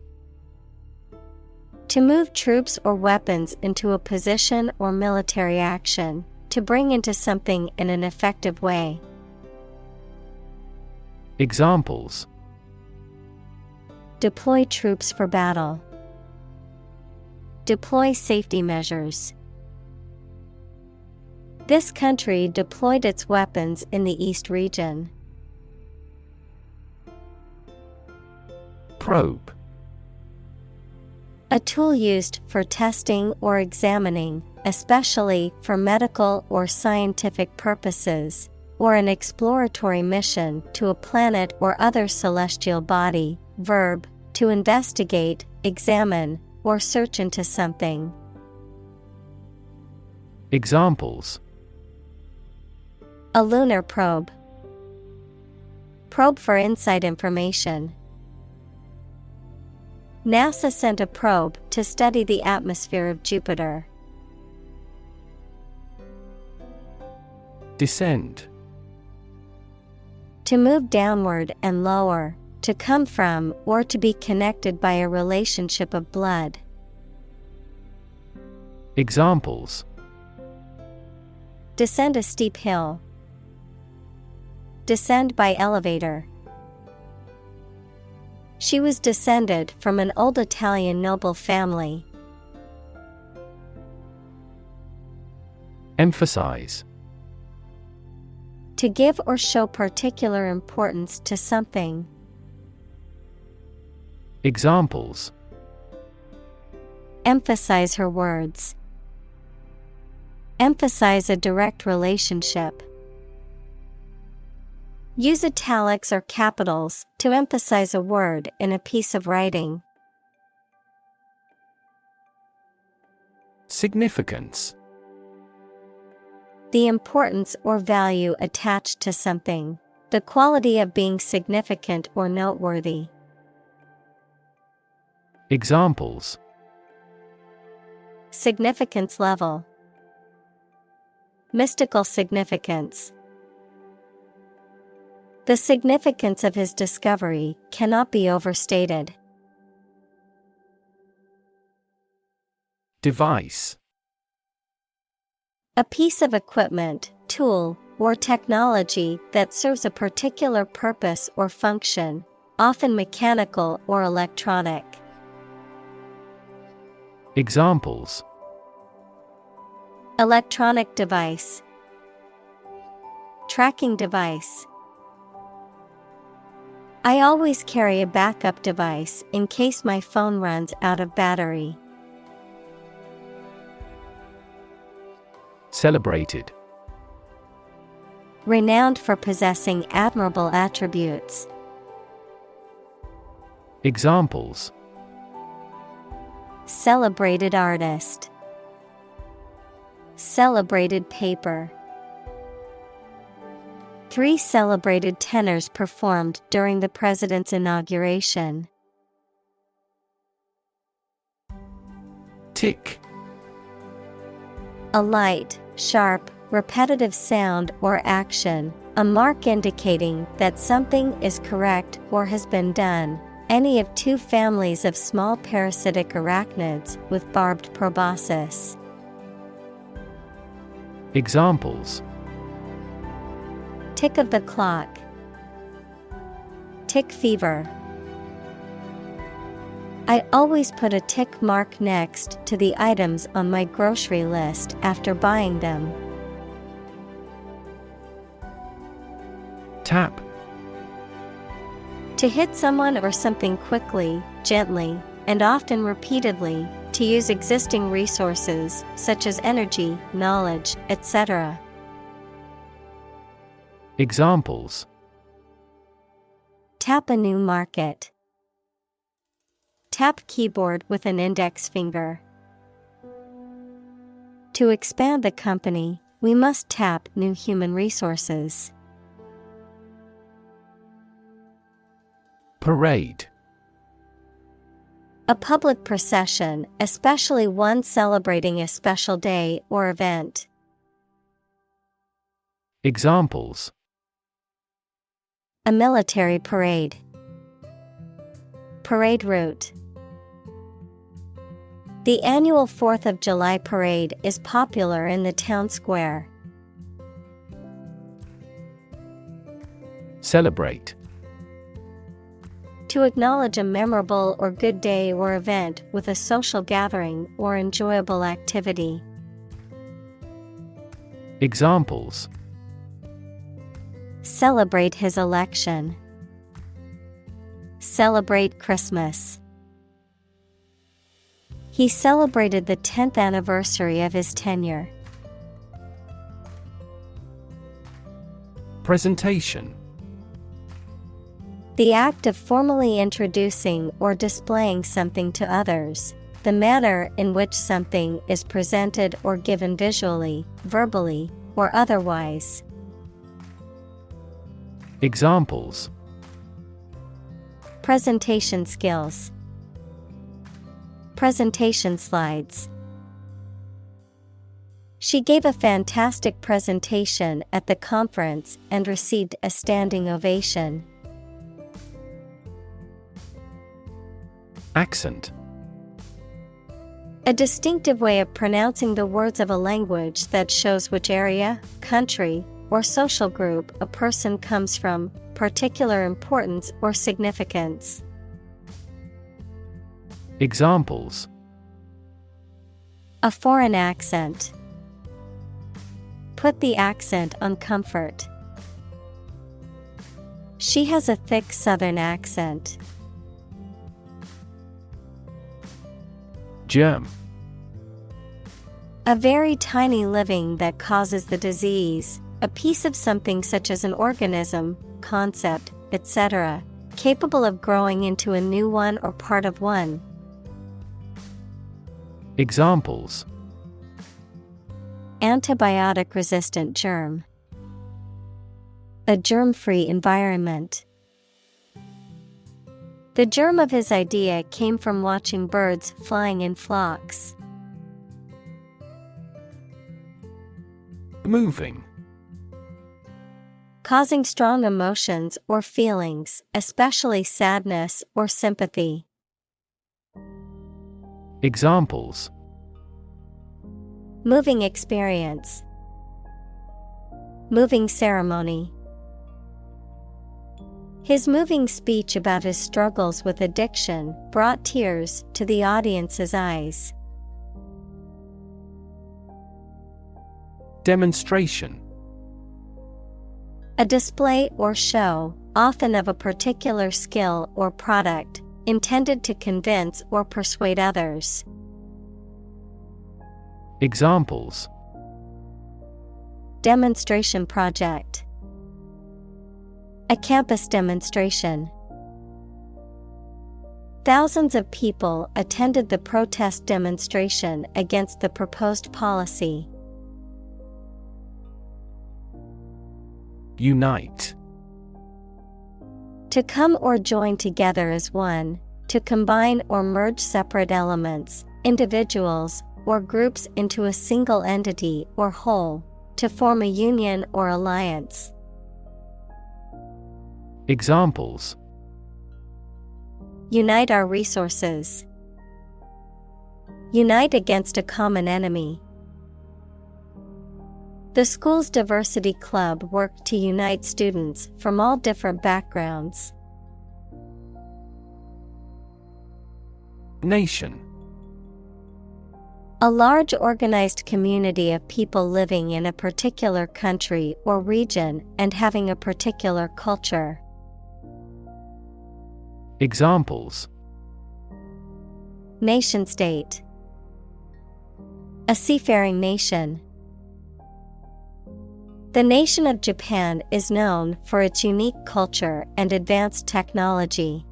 To move troops or weapons into a position or military action, to bring into something in an effective way. Examples: deploy troops for battle. Deploy safety measures. This country deployed its weapons in the East region. Probe. A tool used for testing or examining, especially for medical or scientific purposes, or an exploratory mission to a planet or other celestial body. Verb, to investigate, examine, or search into something. Examples: a lunar probe. Probe for inside information. NASA sent a probe to study the atmosphere of Jupiter. Descend. To move downward and lower, to come from or to be connected by a relationship of blood. Examples: Descend a steep hill. Descend by elevator. She was descended from an old Italian noble family. Emphasize. To give or show particular importance to something. Examples. Emphasize her words. Emphasize a direct relationship. Use italics or capitals to emphasize a word in a piece of writing. Significance. The importance or value attached to something. The quality of being significant or noteworthy. Examples. Significance level. Mystical significance. The significance of his discovery cannot be overstated. Device. A piece of equipment, tool, or technology that serves a particular purpose or function, often mechanical or electronic. Examples. Electronic device. Tracking device. I always carry a backup device in case my phone runs out of battery. Celebrated. Renowned for possessing admirable attributes. Examples. Celebrated artist. Celebrated paper. 3 celebrated tenors performed during the president's inauguration. Tick. A light, sharp, repetitive sound or action, a mark indicating that something is correct or has been done. Any of 2 families of small parasitic arachnids with barbed proboscis. Examples. Tick of the clock. Tick fever. I always put a tick mark next to the items on my grocery list after buying them. Tap. To hit someone or something quickly, gently, and often repeatedly, to use existing resources, such as energy, knowledge, etc. Examples. Tap a new market. Tap keyboard with an index finger. To expand the company, we must tap new human resources. Parade. A public procession, especially one celebrating a special day or event. Examples. A military parade. Parade route. The annual 4th of July parade is popular in the town square. Celebrate. To acknowledge a memorable or good day or event with a social gathering or enjoyable activity. Examples. Celebrate his election. Celebrate Christmas. He celebrated the 10th anniversary of his tenure. Presentation. The act of formally introducing or displaying something to others. The manner in which something is presented or given visually, verbally, or otherwise. Examples. Presentation skills. Presentation slides. She gave a fantastic presentation at the conference and received a standing ovation. Accent. A distinctive way of pronouncing the words of a language that shows which area, country, or social group a person comes from, particular importance or significance. Examples: A foreign accent. Put the accent on comfort. She has a thick Southern accent. Germ. A very tiny living that causes the disease, a piece of something such as an organism, concept, etc., capable of growing into a new one or part of one. Examples: Antibiotic-resistant germ. A germ-free environment. The germ of his idea came from watching birds flying in flocks. Moving. Causing strong emotions or feelings, especially sadness or sympathy. Examples: Moving experience. Moving ceremony. His moving speech about his struggles with addiction brought tears to the audience's eyes. Demonstration. A display or show, often of a particular skill or product, intended to convince or persuade others. Examples: Demonstration project. A campus demonstration. Thousands of people attended the protest demonstration against the proposed policy. Unite. To come or join together as one, to combine or merge separate elements, individuals, or groups into a single entity or whole, to form a union or alliance. Examples: Unite our resources. Unite against a common enemy. The school's diversity club worked to unite students from all different backgrounds. Nation. A large organized community of people living in a particular country or region and having a particular culture. Examples: Nation-state. A seafaring nation. The nation of Japan is known for its unique culture and advanced technology.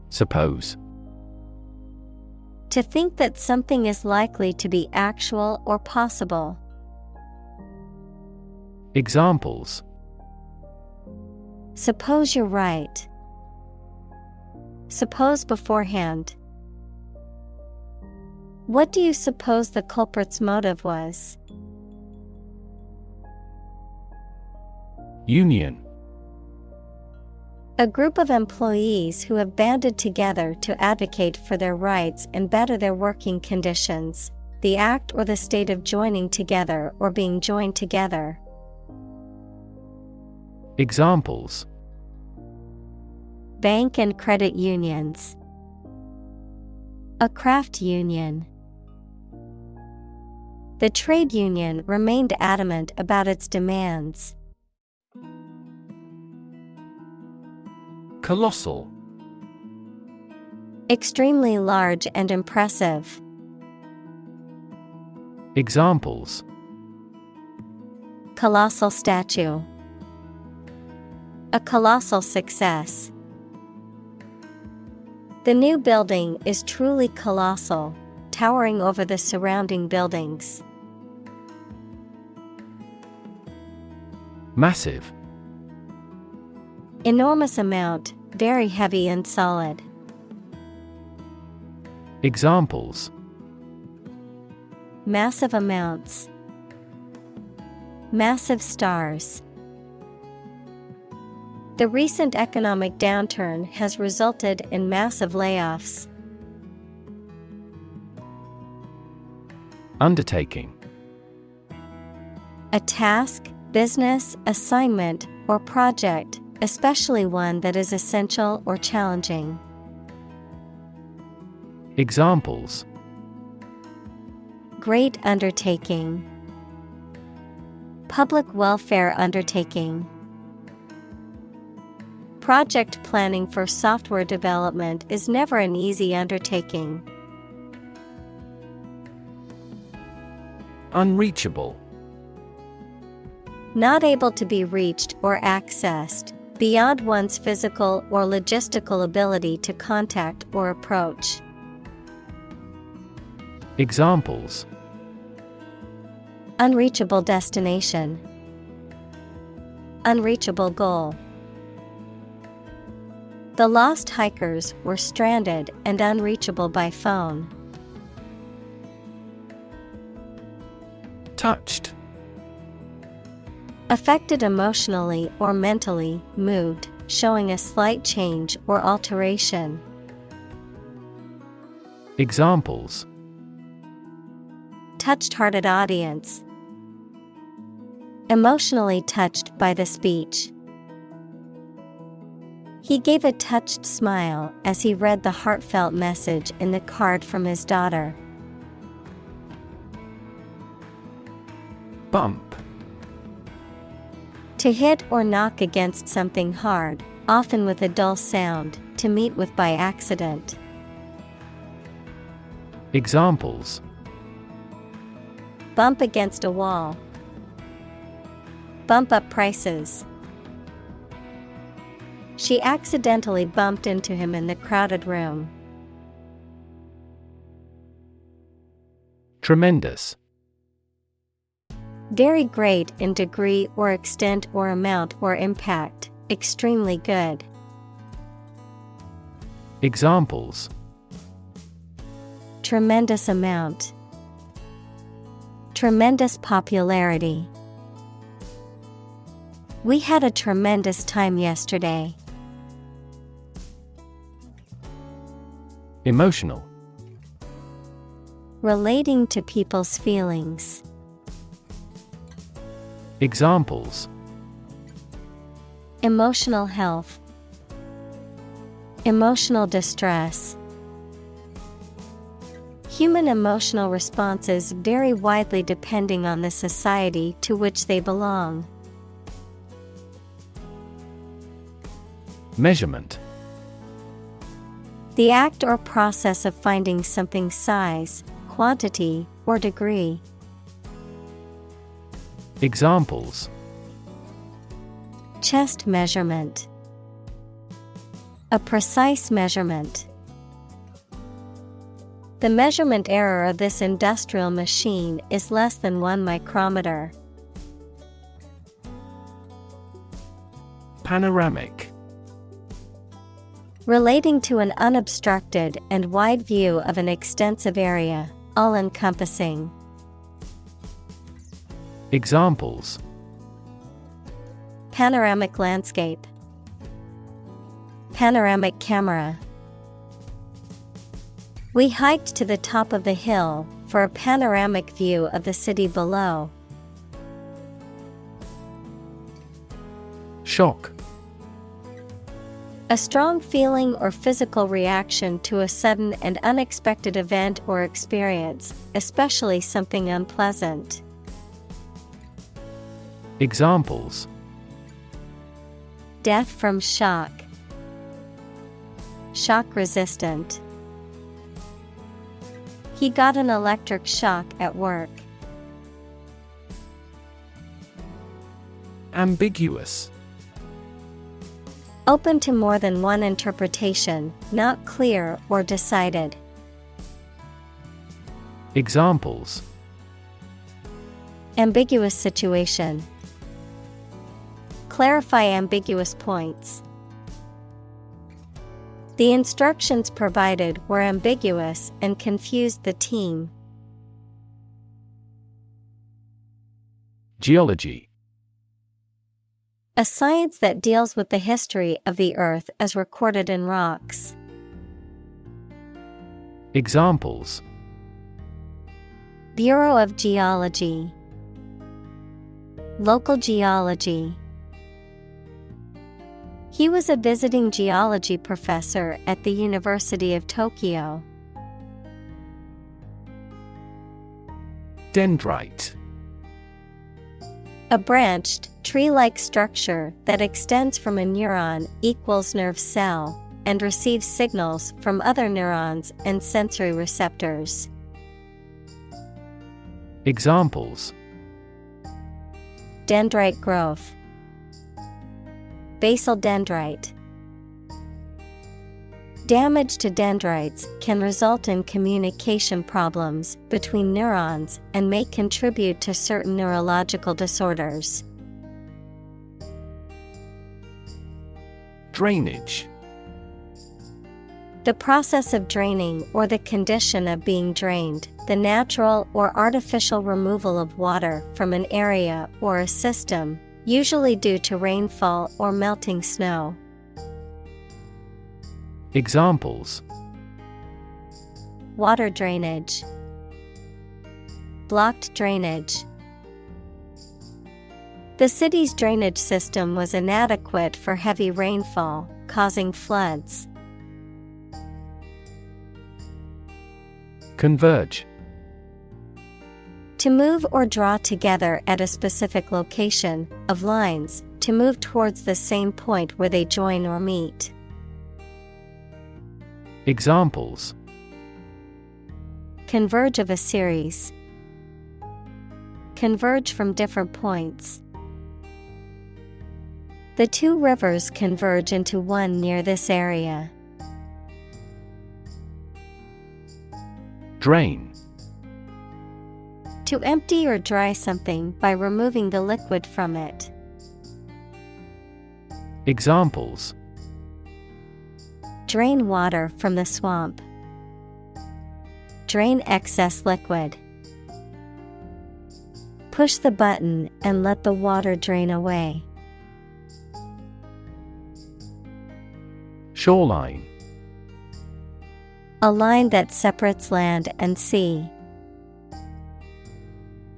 Suppose. To think that something is likely to be actual or possible. Examples: Suppose you're right. Suppose beforehand. What do you suppose the culprit's motive was? Union. A group of employees who have banded together to advocate for their rights and better their working conditions. The act or the state of joining together or being joined together. Examples: Bank and credit unions. A craft union. The trade union remained adamant about its demands. Colossal. Extremely large and impressive. Examples: Colossal statue. A colossal success. The new building is truly colossal, towering over the surrounding buildings. Massive. Enormous amount, very heavy and solid. Examples: Massive amounts. Massive stars. The recent economic downturn has resulted in massive layoffs. Undertaking. A task, business, assignment, or project, especially one that is essential or challenging. Examples: Great undertaking. Public welfare undertaking. Project planning for software development is never an easy undertaking. Unreachable. Not able to be reached or accessed, beyond one's physical or logistical ability to contact or approach. Examples: Unreachable destination. Unreachable goal. The lost hikers were stranded and unreachable by phone. Touched. Affected emotionally or mentally, moved, showing a slight change or alteration. Examples: Touched-hearted audience. Emotionally touched by the speech. He gave a touched smile as he read the heartfelt message in the card from his daughter. Bump. To hit or knock against something hard, often with a dull sound, to meet with by accident. Examples: Bump against a wall. Bump up prices. She accidentally bumped into him in the crowded room. Tremendous. Very great in degree or extent or amount or impact, extremely good. Examples: Tremendous amount. Tremendous popularity. We had a tremendous time yesterday. Emotional. Relating to people's feelings. Examples: Emotional health. Emotional distress. Human emotional responses vary widely depending on the society to which they belong. Measurement. The act or process of finding something's size, quantity, or degree. Examples: Chest measurement. A precise measurement. The measurement error of this industrial machine is less than 1 micrometer. Panoramic. Relating to an unobstructed and wide view of an extensive area, all-encompassing. Examples: Panoramic landscape. Panoramic camera. We hiked to the top of the hill for a panoramic view of the city below. Shock. A strong feeling or physical reaction to a sudden and unexpected event or experience, especially something unpleasant. Examples: Death from shock. Shock resistant. He got an electric shock at work. Ambiguous. Open to more than one interpretation, not clear or decided. Examples: Ambiguous situation. Clarify ambiguous points. The instructions provided were ambiguous and confused the team. Geology. A science that deals with the history of the Earth as recorded in rocks. Examples: Bureau of Geology, Local Geology. He was a visiting geology professor at the University of Tokyo. Dendrite. A branched, tree-like structure that extends from a neuron equals nerve cell and receives signals from other neurons and sensory receptors. Examples: Dendrite growth, basal dendrite. Damage to dendrites can result in communication problems between neurons and may contribute to certain neurological disorders. Drainage. The process of draining or the condition of being drained, the natural or artificial removal of water from an area or a system, usually due to rainfall or melting snow. Examples: Water drainage, blocked drainage. The city's drainage system was inadequate for heavy rainfall, causing floods. Converge. To move or draw together at a specific location, of lines, to move towards the same point where they join or meet. Examples: Converge of a series. Converge from different points. The two rivers converge into one near this area. Drain. To empty or dry something by removing the liquid from it. Examples: Drain water from the swamp. Drain excess liquid. Push the button and let the water drain away. Shoreline. A line that separates land and sea.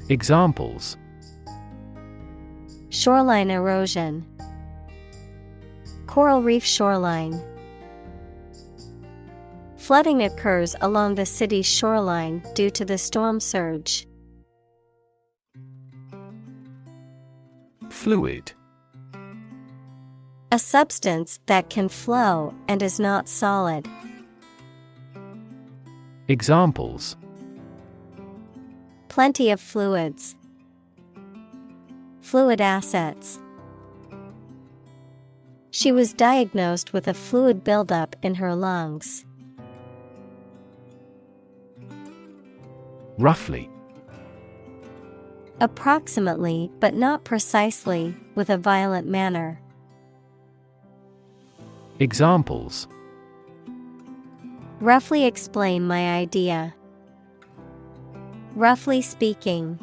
Examples: Shoreline erosion. Coral reef shoreline. Flooding occurs along the city's shoreline due to the storm surge. Fluid. A substance that can flow and is not solid. Examples: Plenty of fluids. Fluid assets. She was diagnosed with a fluid buildup in her lungs. Roughly. Approximately, but not precisely, with a violent manner. Examples: Roughly explain my idea. Roughly speaking.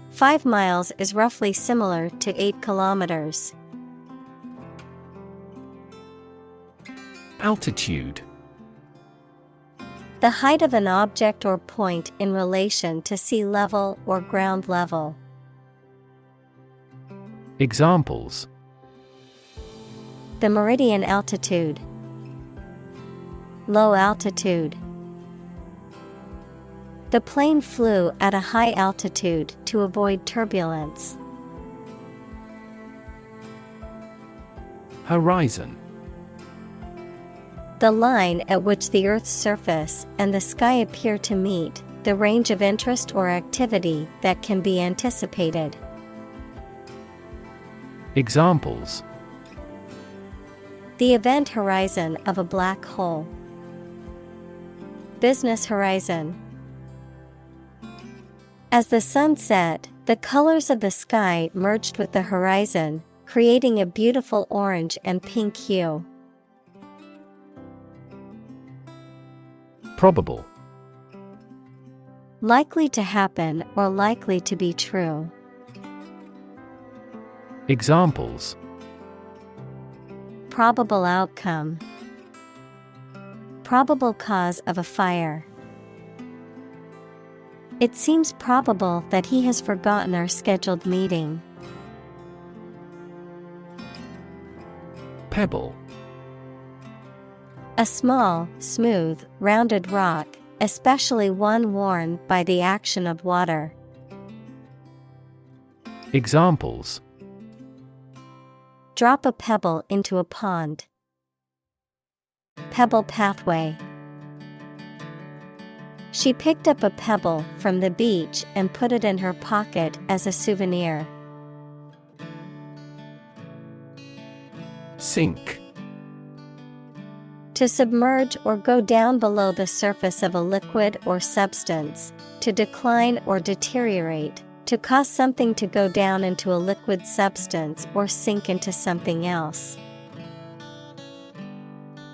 5 miles is roughly similar to 8 kilometers. Altitude. The height of an object or point in relation to sea level or ground level. Examples: The meridian altitude. Low altitude. The plane flew at a high altitude to avoid turbulence. Horizon. The line at which the Earth's surface and the sky appear to meet, the range of interest or activity that can be anticipated. Examples: The event horizon of a black hole. Business horizon. As the sun set, the colors of the sky merged with the horizon, creating a beautiful orange and pink hue. Probable. Likely to happen or likely to be true. Examples. Probable outcome. Probable cause of a fire. It seems probable that he has forgotten our scheduled meeting. Pebble. A small, smooth, rounded rock, especially one worn by the action of water. Examples. Drop a pebble into a pond. Pebble pathway. She picked up a pebble from the beach and put it in her pocket as a souvenir. Sink. To submerge or go down below the surface of a liquid or substance, to decline or deteriorate, to cause something to go down into a liquid substance or sink into something else.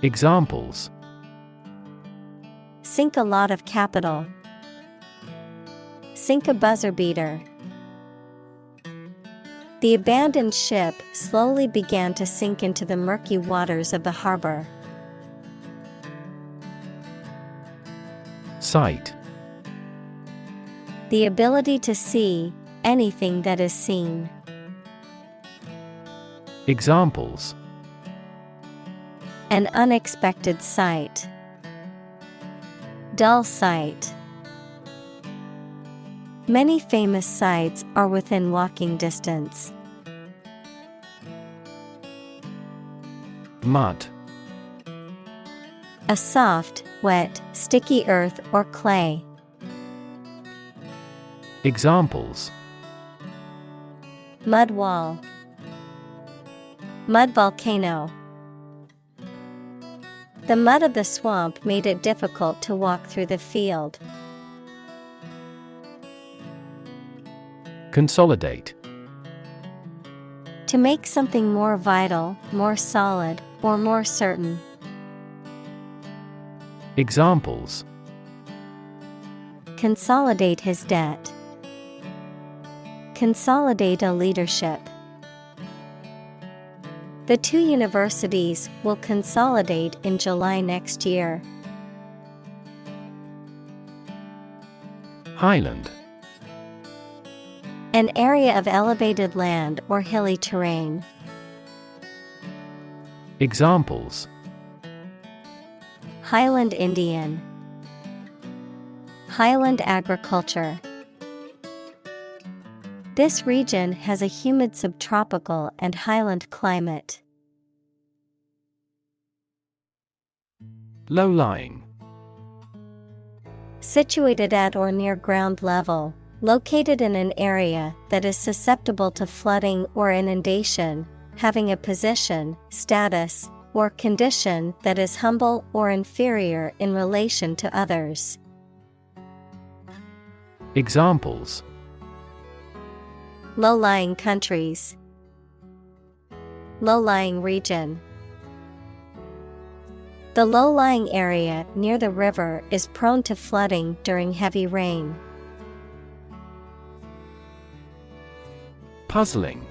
Examples. Sink a lot of capital. Sink a buzzer beater. The abandoned ship slowly began to sink into the murky waters of the harbor. Sight. The ability to see anything that is seen. Examples. An unexpected sight. Dull sight. Many famous sights are within walking distance. Mud. A soft, wet, sticky earth or clay. Examples. Mud wall. Mud volcano. The mud of the swamp made it difficult to walk through the field. Consolidate. To make something more vital, more solid, or more certain. Examples. Consolidate his debt. Consolidate a leadership. The two universities will consolidate in July next year. Highland. An area of elevated land or hilly terrain. Examples. Highland Indian. Highland agriculture. This region has a humid subtropical and highland climate. Low-lying. Situated at or near ground level, located in an area that is susceptible to flooding or inundation, having a position, status, or condition that is humble or inferior in relation to others. Examples. Low-lying countries. Low-lying region. The low-lying area near the river is prone to flooding during heavy rain. Puzzling.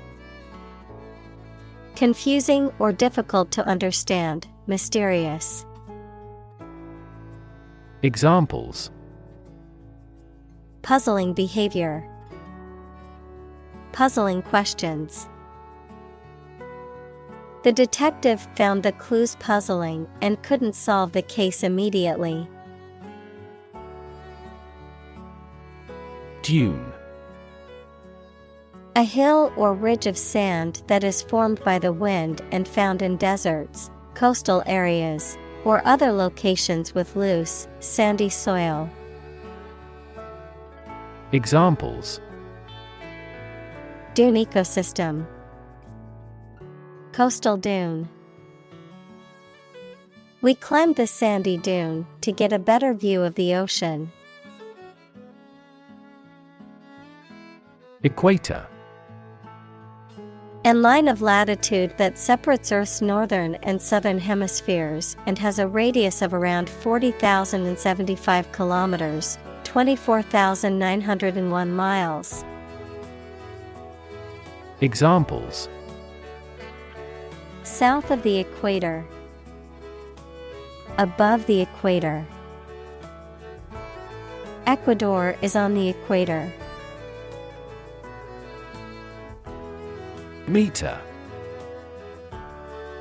Confusing or difficult to understand, mysterious. Examples. Puzzling behavior. Puzzling questions. The detective found the clues puzzling and couldn't solve the case immediately. Dune. A hill or ridge of sand that is formed by the wind and found in deserts, coastal areas, or other locations with loose, sandy soil. Examples. Dune ecosystem. Coastal dune. We climbed the sandy dune to get a better view of the ocean. Equator. A line of latitude that separates Earth's northern and southern hemispheres and has a radius of around 40,075 kilometers, 24,901 miles. Examples: south of the equator, above the equator. Ecuador is on the equator. Meter.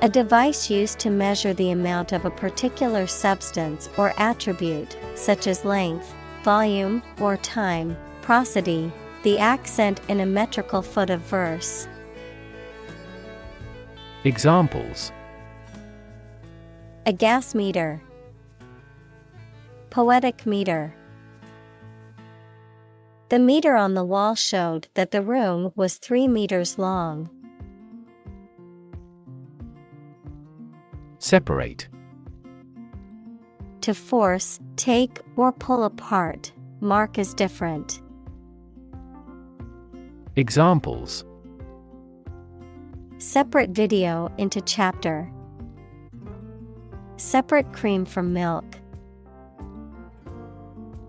A device used to measure the amount of a particular substance or attribute, such as length, volume, or time. Prosody, the accent in a metrical foot of verse. Examples: a gas meter, poetic meter. The meter on the wall showed that the room was 3 meters long. Separate. To force, take, or pull apart, mark as different. Examples: separate video into chapter. Separate cream from milk.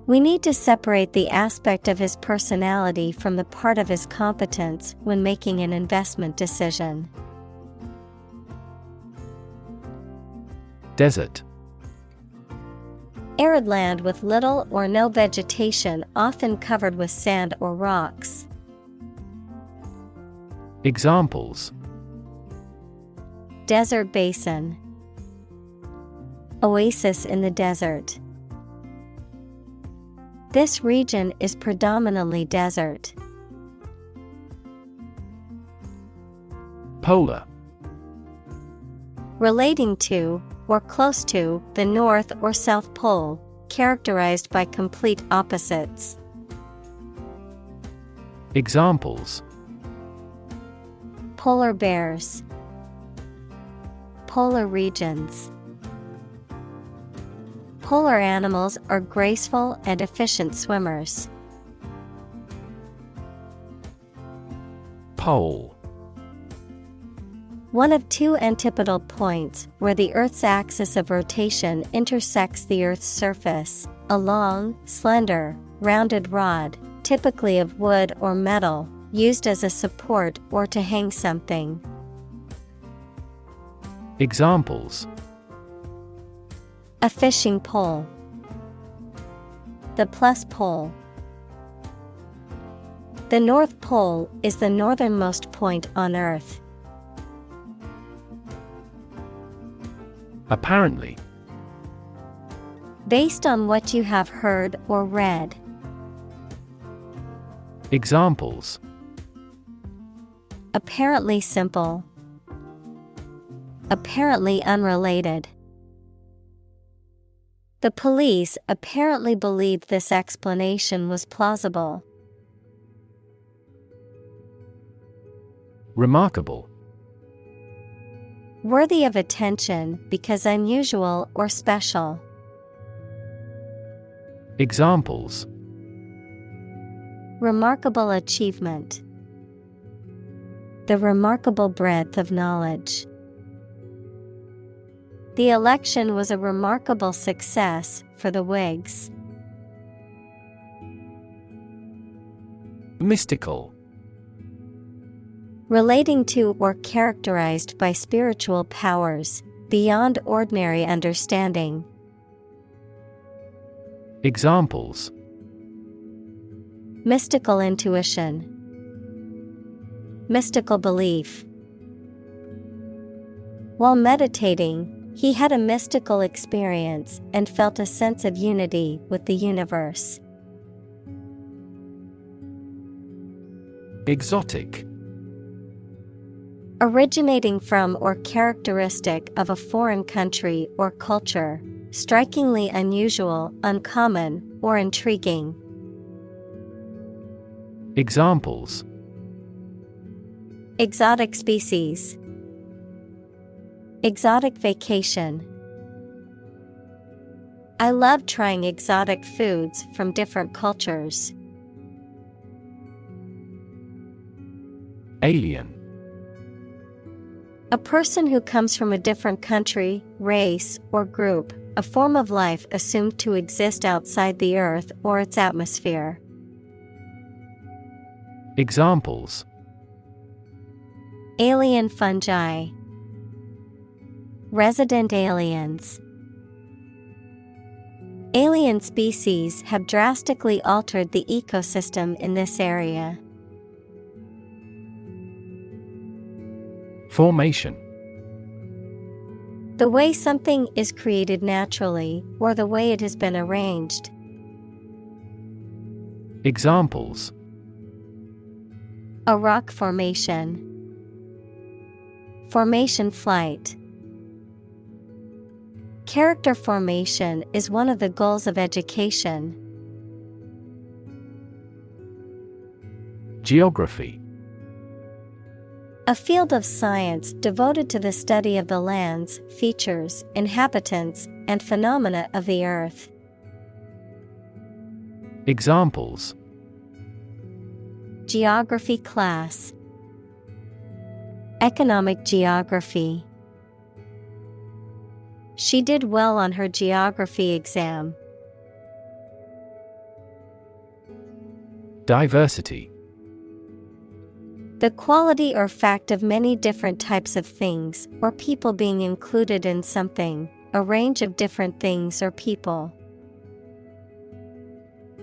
We need to separate the aspect of his personality from the part of his competence when making an investment decision. Desert. Arid land with little or no vegetation, often covered with sand or rocks. Examples: desert basin. Oasis in the desert. This region is predominantly desert. Polar. Relating to, or close to, the North or South Pole, characterized by complete opposites. Examples: polar bears. Polar regions. Polar animals are graceful and efficient swimmers. Pole. One of 2 antipodal points where the Earth's axis of rotation intersects the Earth's surface. A long, slender, rounded rod, typically of wood or metal, used as a support or to hang something. Examples: a fishing pole. The plus pole. The North Pole is the northernmost point on Earth. Apparently. Based on what you have heard or read. Examples: apparently simple. Apparently unrelated. The police apparently believed this explanation was plausible. Remarkable. Worthy of attention because unusual or special. Examples: remarkable achievement. The remarkable breadth of knowledge. The election was a remarkable success for the Whigs. Mystical. Relating to or characterized by spiritual powers, beyond ordinary understanding. Examples: mystical intuition. Mystical belief. While meditating, he had a mystical experience and felt a sense of unity with the universe. Exotic. Originating from or characteristic of a foreign country or culture, strikingly unusual, uncommon, or intriguing. Examples: exotic species. Exotic vacation. I love trying exotic foods from different cultures. Alien. A person who comes from a different country, race, or group, a form of life assumed to exist outside the Earth or its atmosphere. Examples: Alien fungi. Resident aliens. Alien species have drastically altered the ecosystem in this area. Formation. The way something is created naturally, or the way it has been arranged. Examples. A rock formation. Formation flight. Character formation is one of the goals of education. Geography. A field of science devoted to the study of the lands, features, inhabitants, and phenomena of the earth. Examples. Geography class. Economic geography. She did well on her geography exam. Diversity. The quality or fact of many different types of things or people being included in something, a range of different things or people.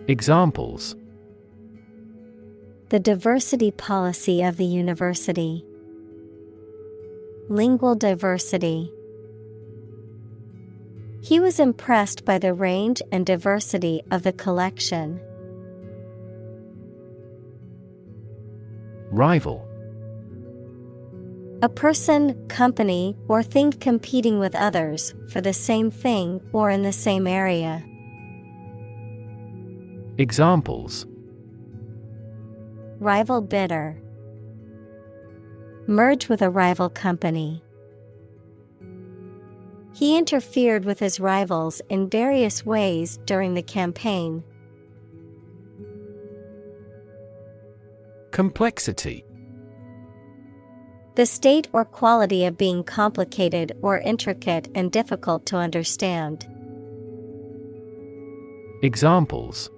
Examples. The diversity policy of the university. Lingual diversity. He was impressed by the range and diversity of the collection. Rival. A person, company, or thing competing with others for the same thing or in the same area. Examples. Rival bidder. Merge with a rival company. He interfered with his rivals in various ways during the campaign. Complexity. The state or quality of being complicated or intricate and difficult to understand. Examples.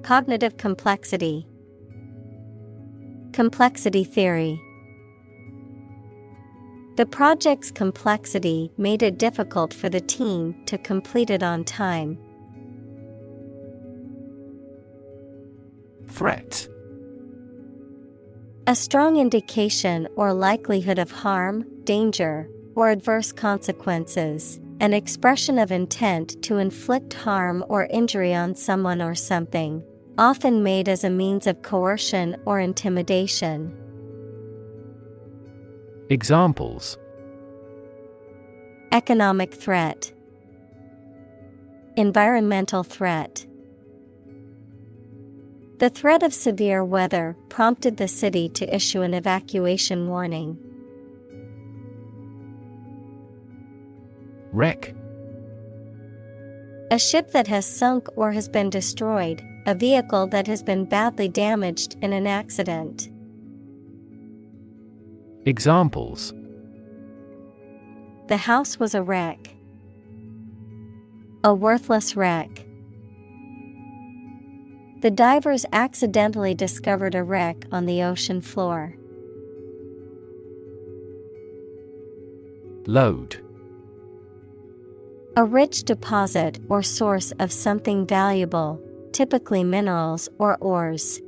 Cognitive complexity. Complexity theory. The project's complexity made it difficult for the team to complete it on time. Threat. A strong indication or likelihood of harm, danger, or adverse consequences. An expression of intent to inflict harm or injury on someone or something, often made as a means of coercion or intimidation. Examples. Economic threat. Environmental threat. The threat of severe weather prompted the city to issue an evacuation warning. Wreck. A ship that has sunk or has been destroyed, a vehicle that has been badly damaged in an accident. Examples. The house was a wreck. A worthless wreck. The divers accidentally discovered a wreck on the ocean floor. Load. A rich deposit or source of something valuable, typically minerals or ores.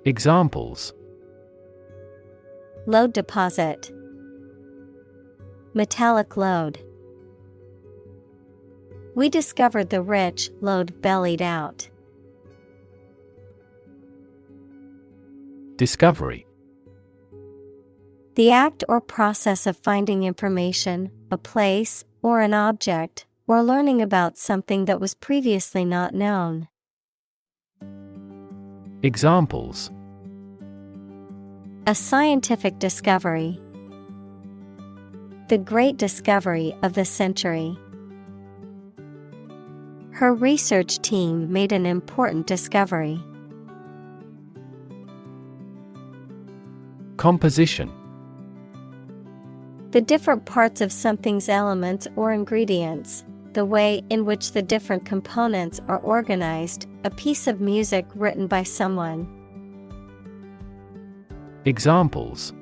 Examples. Load deposit. Metallic load. We discovered the rich lode bellied out. Discovery. The act or process of finding information, a place, or an object, or learning about something that was previously not known. Examples. A scientific discovery. The great discovery of the century. Her research team made an important discovery. Composition. The different parts of something's elements or ingredients, the way in which the different components are organized, a piece of music written by someone. Examples.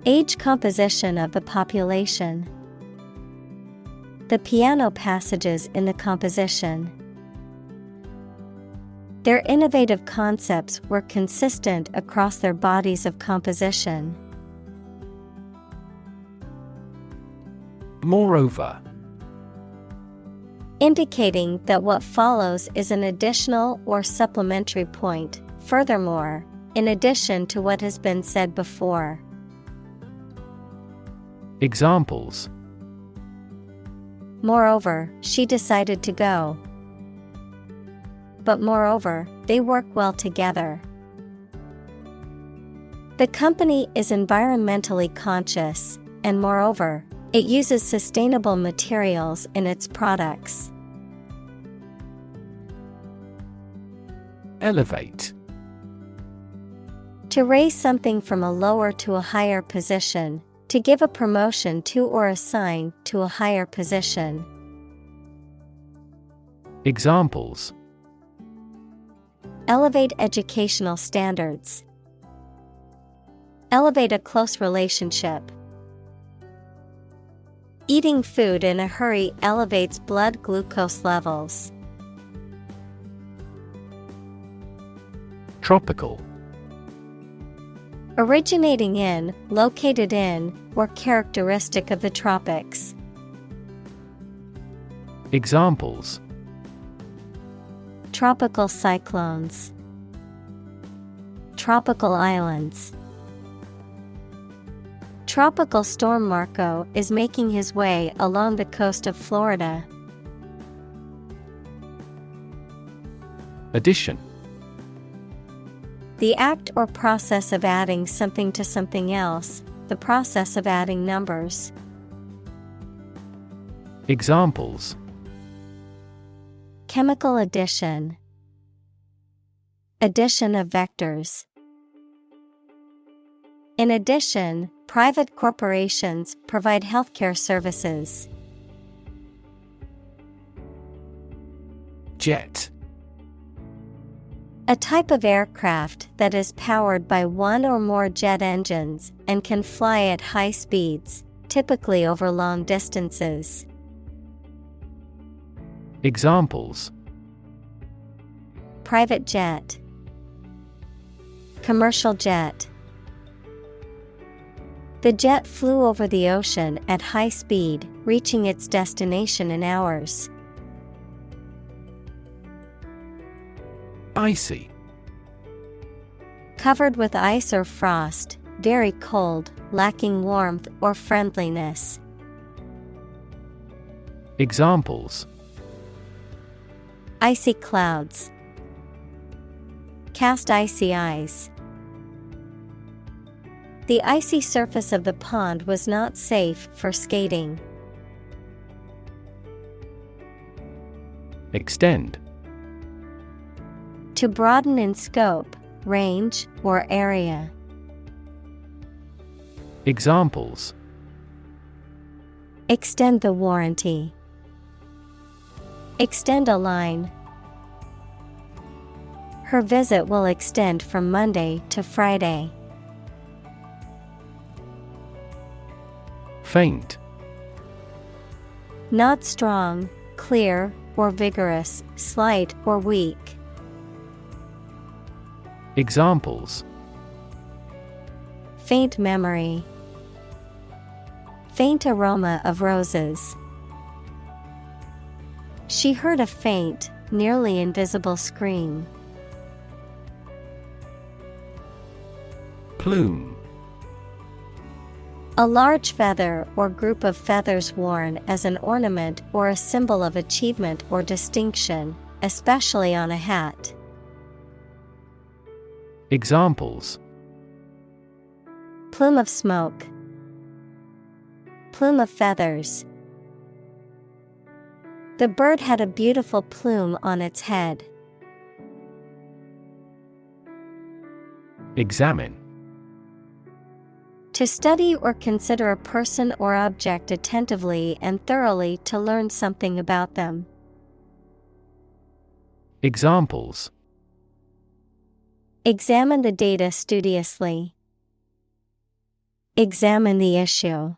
Age composition of the population. The piano passages in the composition. Their innovative concepts were consistent across their bodies of composition. Moreover. Indicating that what follows is an additional or supplementary point, furthermore, in addition to what has been said before. Examples. Moreover, she decided to go. But moreover, they work well together. The company is environmentally conscious, and moreover, it uses sustainable materials in its products. Elevate. To raise something from a lower to a higher position, to give a promotion to or assign to a higher position. Examples. Elevate educational standards. Elevate a close relationship. Eating food in a hurry elevates blood glucose levels. Tropical. Originating in, located in, or characteristic of the tropics. Examples. Tropical cyclones. Tropical islands. Tropical storm Marco is making his way along the coast of Florida. Addition. The act or process of adding something to something else, the process of adding numbers. Examples. Chemical addition. Addition of vectors. In addition, private corporations provide healthcare services. Jet. A type of aircraft that is powered by one or more jet engines and can fly at high speeds, typically over long distances. Examples. Private jet. Commercial jet. The jet flew over the ocean at high speed, reaching its destination in hours. Icy. Covered with ice or frost, very cold, lacking warmth or friendliness. Examples. Icy clouds. Cast icy ice. The icy surface of the pond was not safe for skating. Extend. To broaden in scope, range, or area. Examples. Extend the warranty. Extend a line. Her visit will extend from Monday to Friday. Faint. Not strong, clear, or vigorous, slight or weak. Examples. Faint memory. Faint aroma of roses. She heard a faint, nearly invisible scream. Plume. A large feather or group of feathers worn as an ornament or a symbol of achievement or distinction, especially on a hat. Examples. Plume of smoke. Plume of feathers. The bird had a beautiful plume on its head. Examine. To study or consider a person or object attentively and thoroughly to learn something about them. Examples. Examine the data studiously. Examine the issue.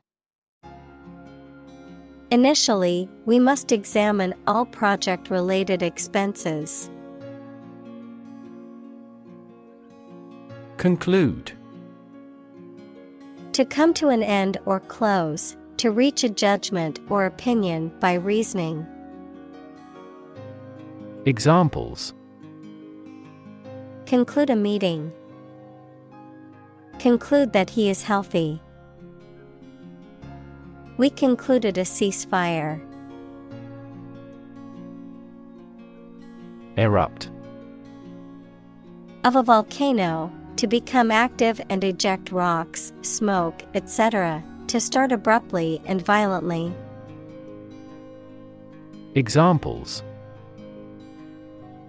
Initially, we must examine all project-related expenses. Conclude. To come to an end or close, to reach a judgment or opinion by reasoning. Examples: Conclude a meeting. Conclude that he is healthy. We concluded a ceasefire. Erupt. Of a volcano, to become active and eject rocks, smoke, etc., to start abruptly and violently. Examples: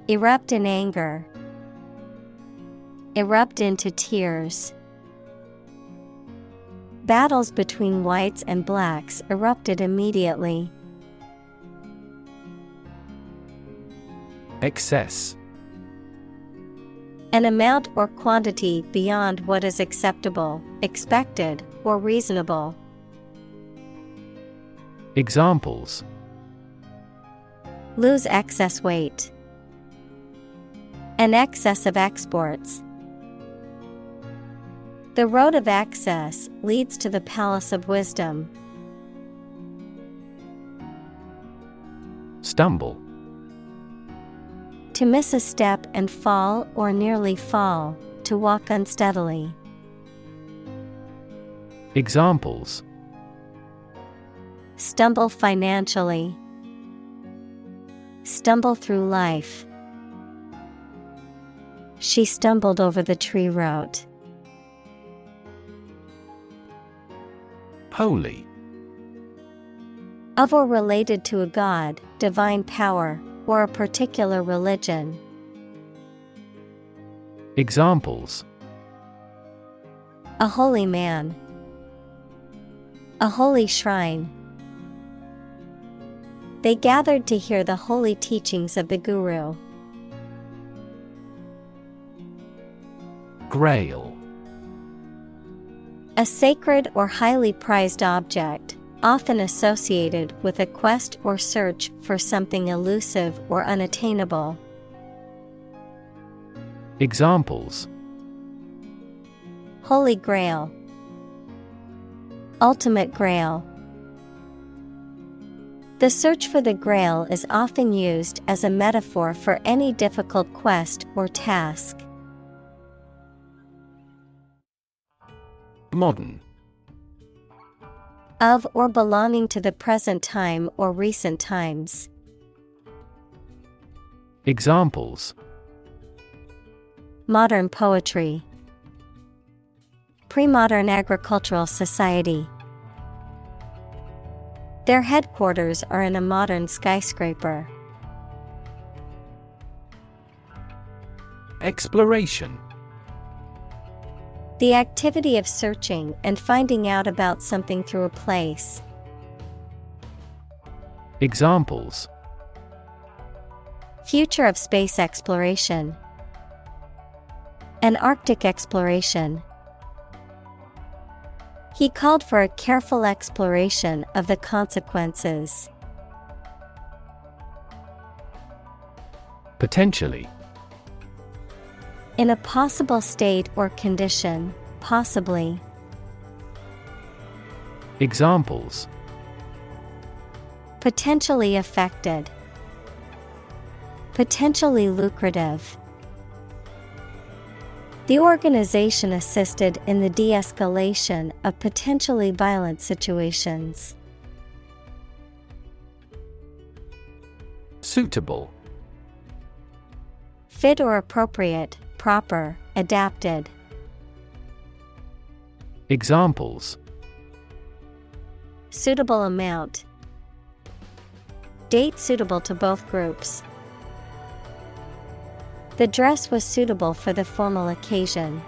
Erupt in anger. Erupt into tears. Battles between whites and blacks erupted immediately. Excess. An amount or quantity beyond what is acceptable, expected, or reasonable. Examples: Lose excess weight. An excess of exports. The road of access leads to the palace of wisdom. Stumble. To miss a step and fall or nearly fall, to walk unsteadily. Examples: Stumble financially. Stumble through life. She stumbled over the tree root. Holy. Of or related to a god, divine power, or a particular religion. Examples: A holy man. A holy shrine. They gathered to hear the holy teachings of the Guru. Grail. A sacred or highly prized object, often associated with a quest or search for something elusive or unattainable. Examples: Holy Grail. Ultimate Grail. The search for the Grail is often used as a metaphor for any difficult quest or task. Modern. Of or belonging to the present time or recent times. Examples: Modern poetry. Pre-modern agricultural society. Their headquarters are in a modern skyscraper. Exploration. The activity of searching and finding out about something through a place. Examples: Future of space exploration. An Arctic exploration. He called for a careful exploration of the consequences. Potentially. In a possible state or condition, possibly. Examples: Potentially affected. Potentially lucrative. The organization assisted in the de-escalation of potentially violent situations. Suitable. Fit or appropriate, proper, adapted. Examples: Suitable amount. Date suitable to both groups. The dress was suitable for the formal occasion.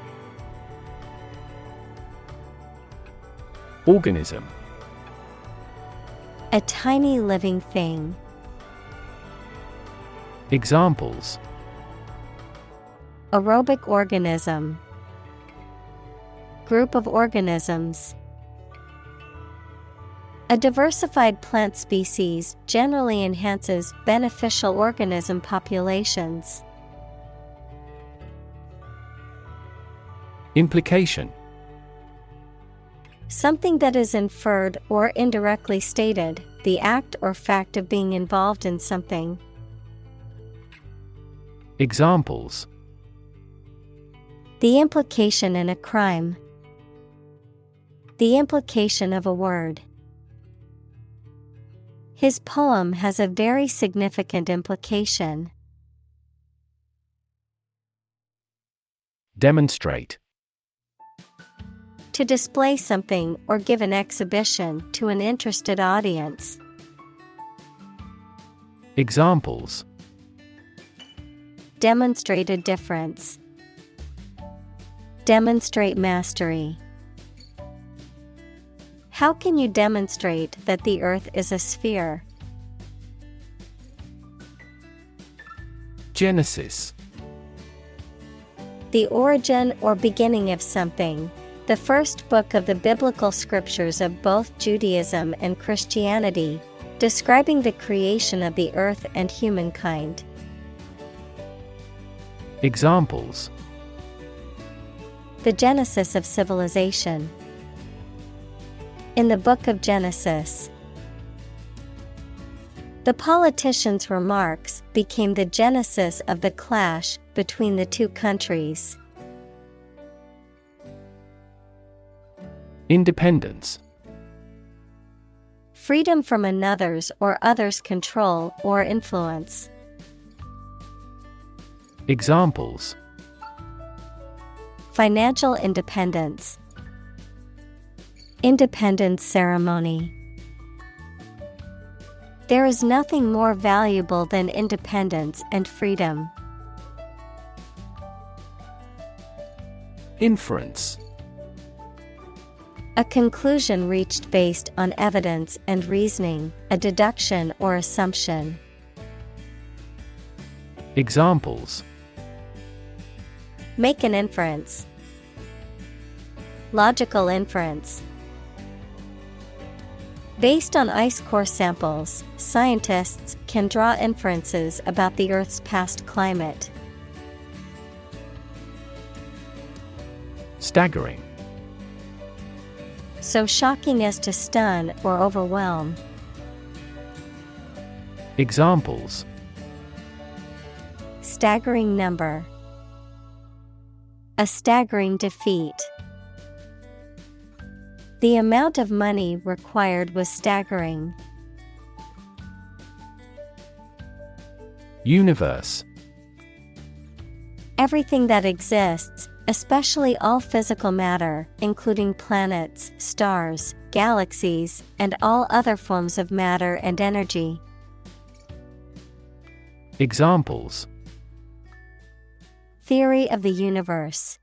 Organism. A tiny living thing. Examples: Aerobic organism. Group of organisms. A diversified plant species generally enhances beneficial organism populations. Implication. Something that is inferred or indirectly stated, the act or fact of being involved in something. Examples. The implication in a crime. The implication of a word. His poem has a very significant implication. Demonstrate. To display something or give an exhibition to an interested audience. Examples. Demonstrate a difference. Demonstrate mastery. How can you demonstrate that the Earth is a sphere? Genesis. The origin or beginning of something. The first book of the biblical scriptures of both Judaism and Christianity, describing the creation of the earth and humankind. Examples. The genesis of civilization. In the book of Genesis. The politician's remarks became the genesis of the clash between the two countries. Independence. Freedom from another's or others' control or influence. Examples. Financial independence. Independence ceremony. There is nothing more valuable than independence and freedom. Inference. A conclusion reached based on evidence and reasoning, a deduction or assumption. Examples. Make an inference. Logical inference. Based on ice core samples, scientists can draw inferences about the Earth's past climate. Staggering. So shocking as to stun or overwhelm. Examples. Staggering number. A staggering defeat. The amount of money required was staggering. Universe. Everything that exists, especially all physical matter, including planets, stars, galaxies, and all other forms of matter and energy. Examples. Theory of the universe.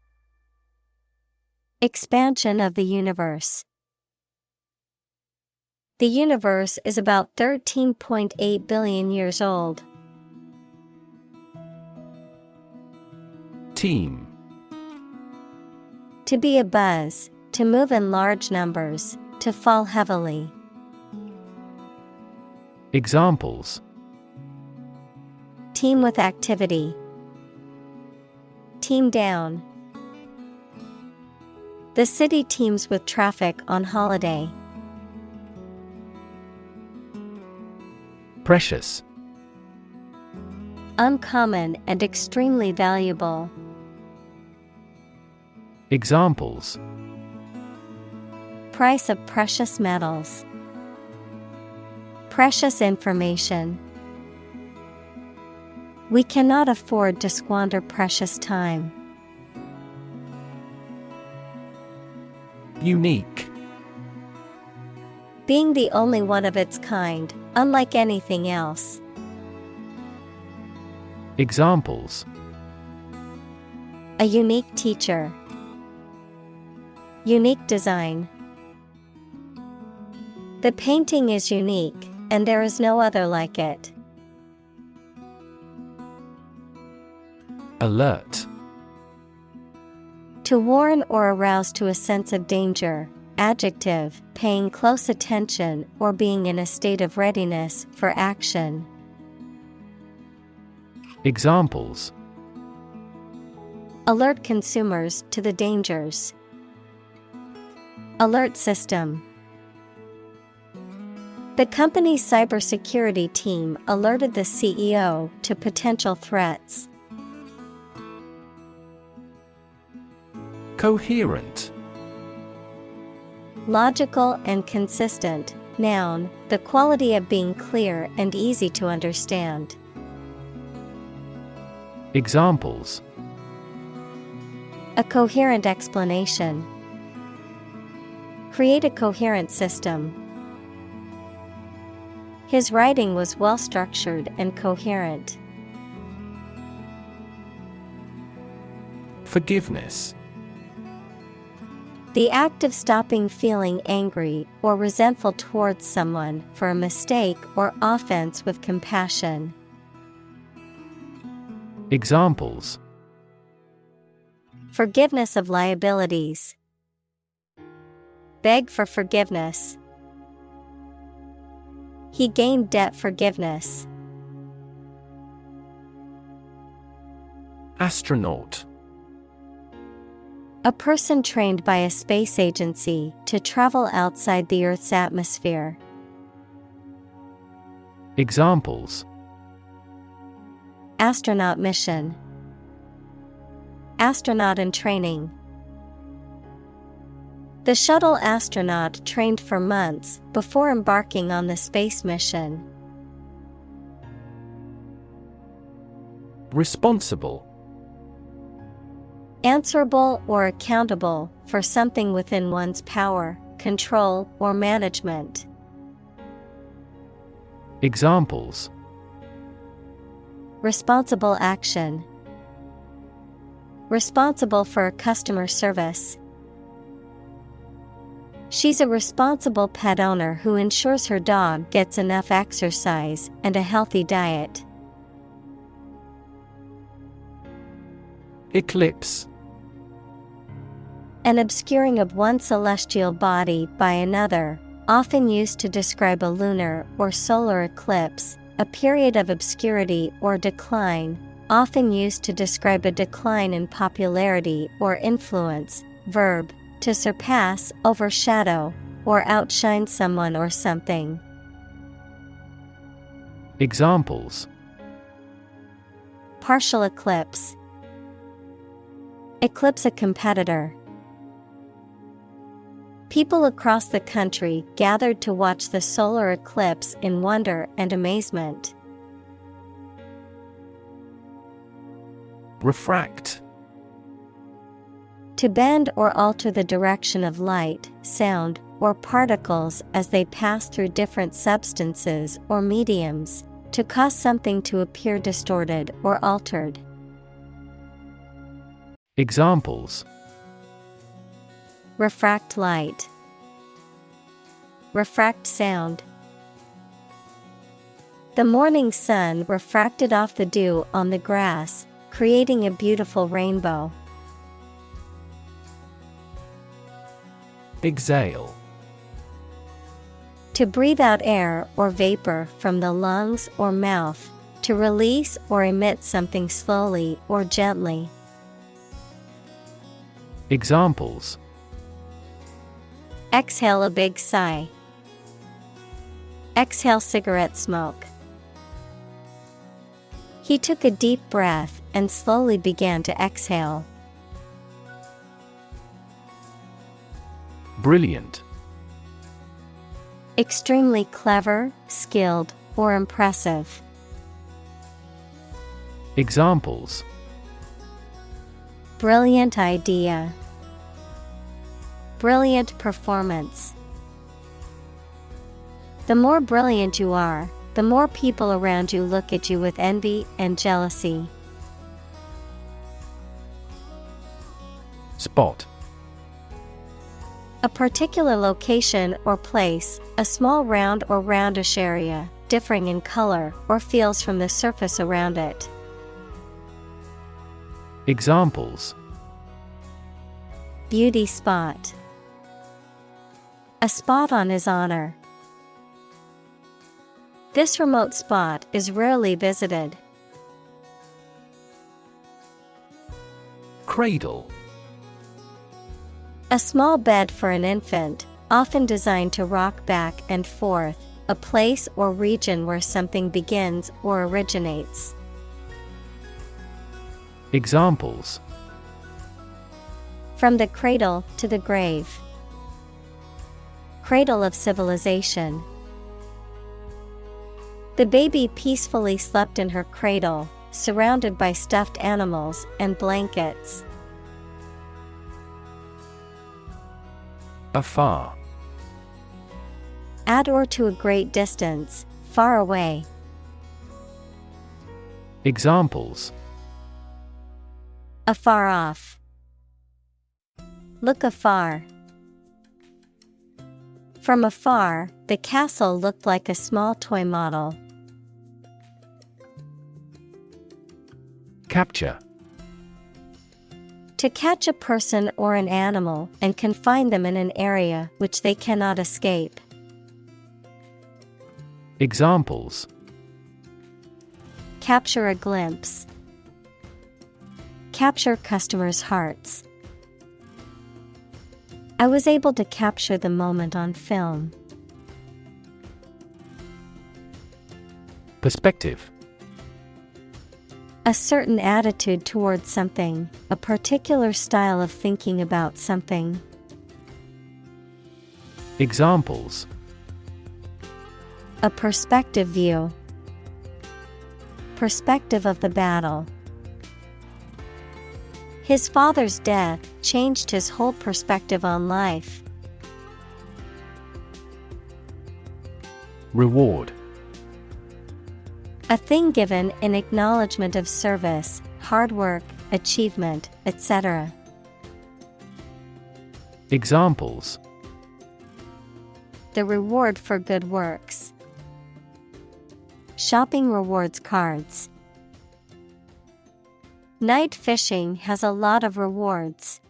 Expansion of the universe. The universe is about 13.8 billion years old. Team. To be a buzz, to move in large numbers, to fall heavily. Examples. Team with activity. Team down. The city teems with traffic on holiday. Precious. Uncommon and extremely valuable. Examples. Price of precious metals. Precious information. We cannot afford to squander precious time. Unique. Being the only one of its kind, unlike anything else. Examples. A unique teacher. Unique design. The painting is unique, and there is no other like it. Alert. To warn or arouse to a sense of danger. Adjective, paying close attention or being in a state of readiness for action. Examples: Alert consumers to the dangers. Alert system. The company's cybersecurity team alerted the CEO to potential threats. Coherent. Logical and consistent. Noun, the quality of being clear and easy to understand. Examples: A coherent explanation. Create a coherent system. His writing was well structured and coherent. Forgiveness. The act of stopping feeling angry or resentful towards someone for a mistake or offense with compassion. Examples: Forgiveness of liabilities. Beg for forgiveness. He gained debt forgiveness. Astronaut. A person trained by a space agency to travel outside the Earth's atmosphere. Examples: Astronaut mission. Astronaut in training. The shuttle astronaut trained for months before embarking on the space mission. Responsible. Answerable or accountable for something within one's power, control, or management. Examples: Responsible action. Responsible for customer service. She's a responsible pet owner who ensures her dog gets enough exercise and a healthy diet. Eclipse. An obscuring of one celestial body by another, often used to describe a lunar or solar eclipse, a period of obscurity or decline, often used to describe a decline in popularity or influence. Verb, to surpass, overshadow, or outshine someone or something. Examples: Partial eclipse. Eclipse a competitor. People across the country gathered to watch the solar eclipse in wonder and amazement. Refract. To bend or alter the direction of light, sound, or particles as they pass through different substances or mediums, to cause something to appear distorted or altered. Examples: Refract light. Refract sound. The morning sun refracted off the dew on the grass, creating a beautiful rainbow. Exhale. To breathe out air or vapor from the lungs or mouth, to release or emit something slowly or gently. Examples: Exhale a big sigh. Exhale cigarette smoke. He took a deep breath and slowly began to exhale. Brilliant. Extremely clever, skilled, or impressive. Examples: Brilliant idea. Brilliant performance. The more brilliant you are, the more people around you look at you with envy and jealousy. Spot. A particular location or place, a small round or roundish area, differing in color or feels from the surface around it. Examples: Beauty spot. A spot on his honor. This remote spot is rarely visited. Cradle. A small bed for an infant, often designed to rock back and forth, a place or region where something begins or originates. Examples: From the cradle to the grave. Cradle of civilization. The baby peacefully slept in her cradle, surrounded by stuffed animals and blankets. Afar. At or to a great distance, far away. Examples: Afar off. Look afar. From afar, the castle looked like a small toy model. Capture. To catch a person or an animal and confine them in an area which they cannot escape. Examples: Capture a glimpse. Capture customers' hearts. I was able to capture the moment on film. Perspective. A certain attitude towards something, a particular style of thinking about something. Examples: A perspective view. Perspective of the battle. His father's death changed his whole perspective on life. Reward. A thing given in acknowledgement of service, hard work, achievement, etc. Examples: The reward for good works. Shopping rewards cards. Night fishing has a lot of rewards.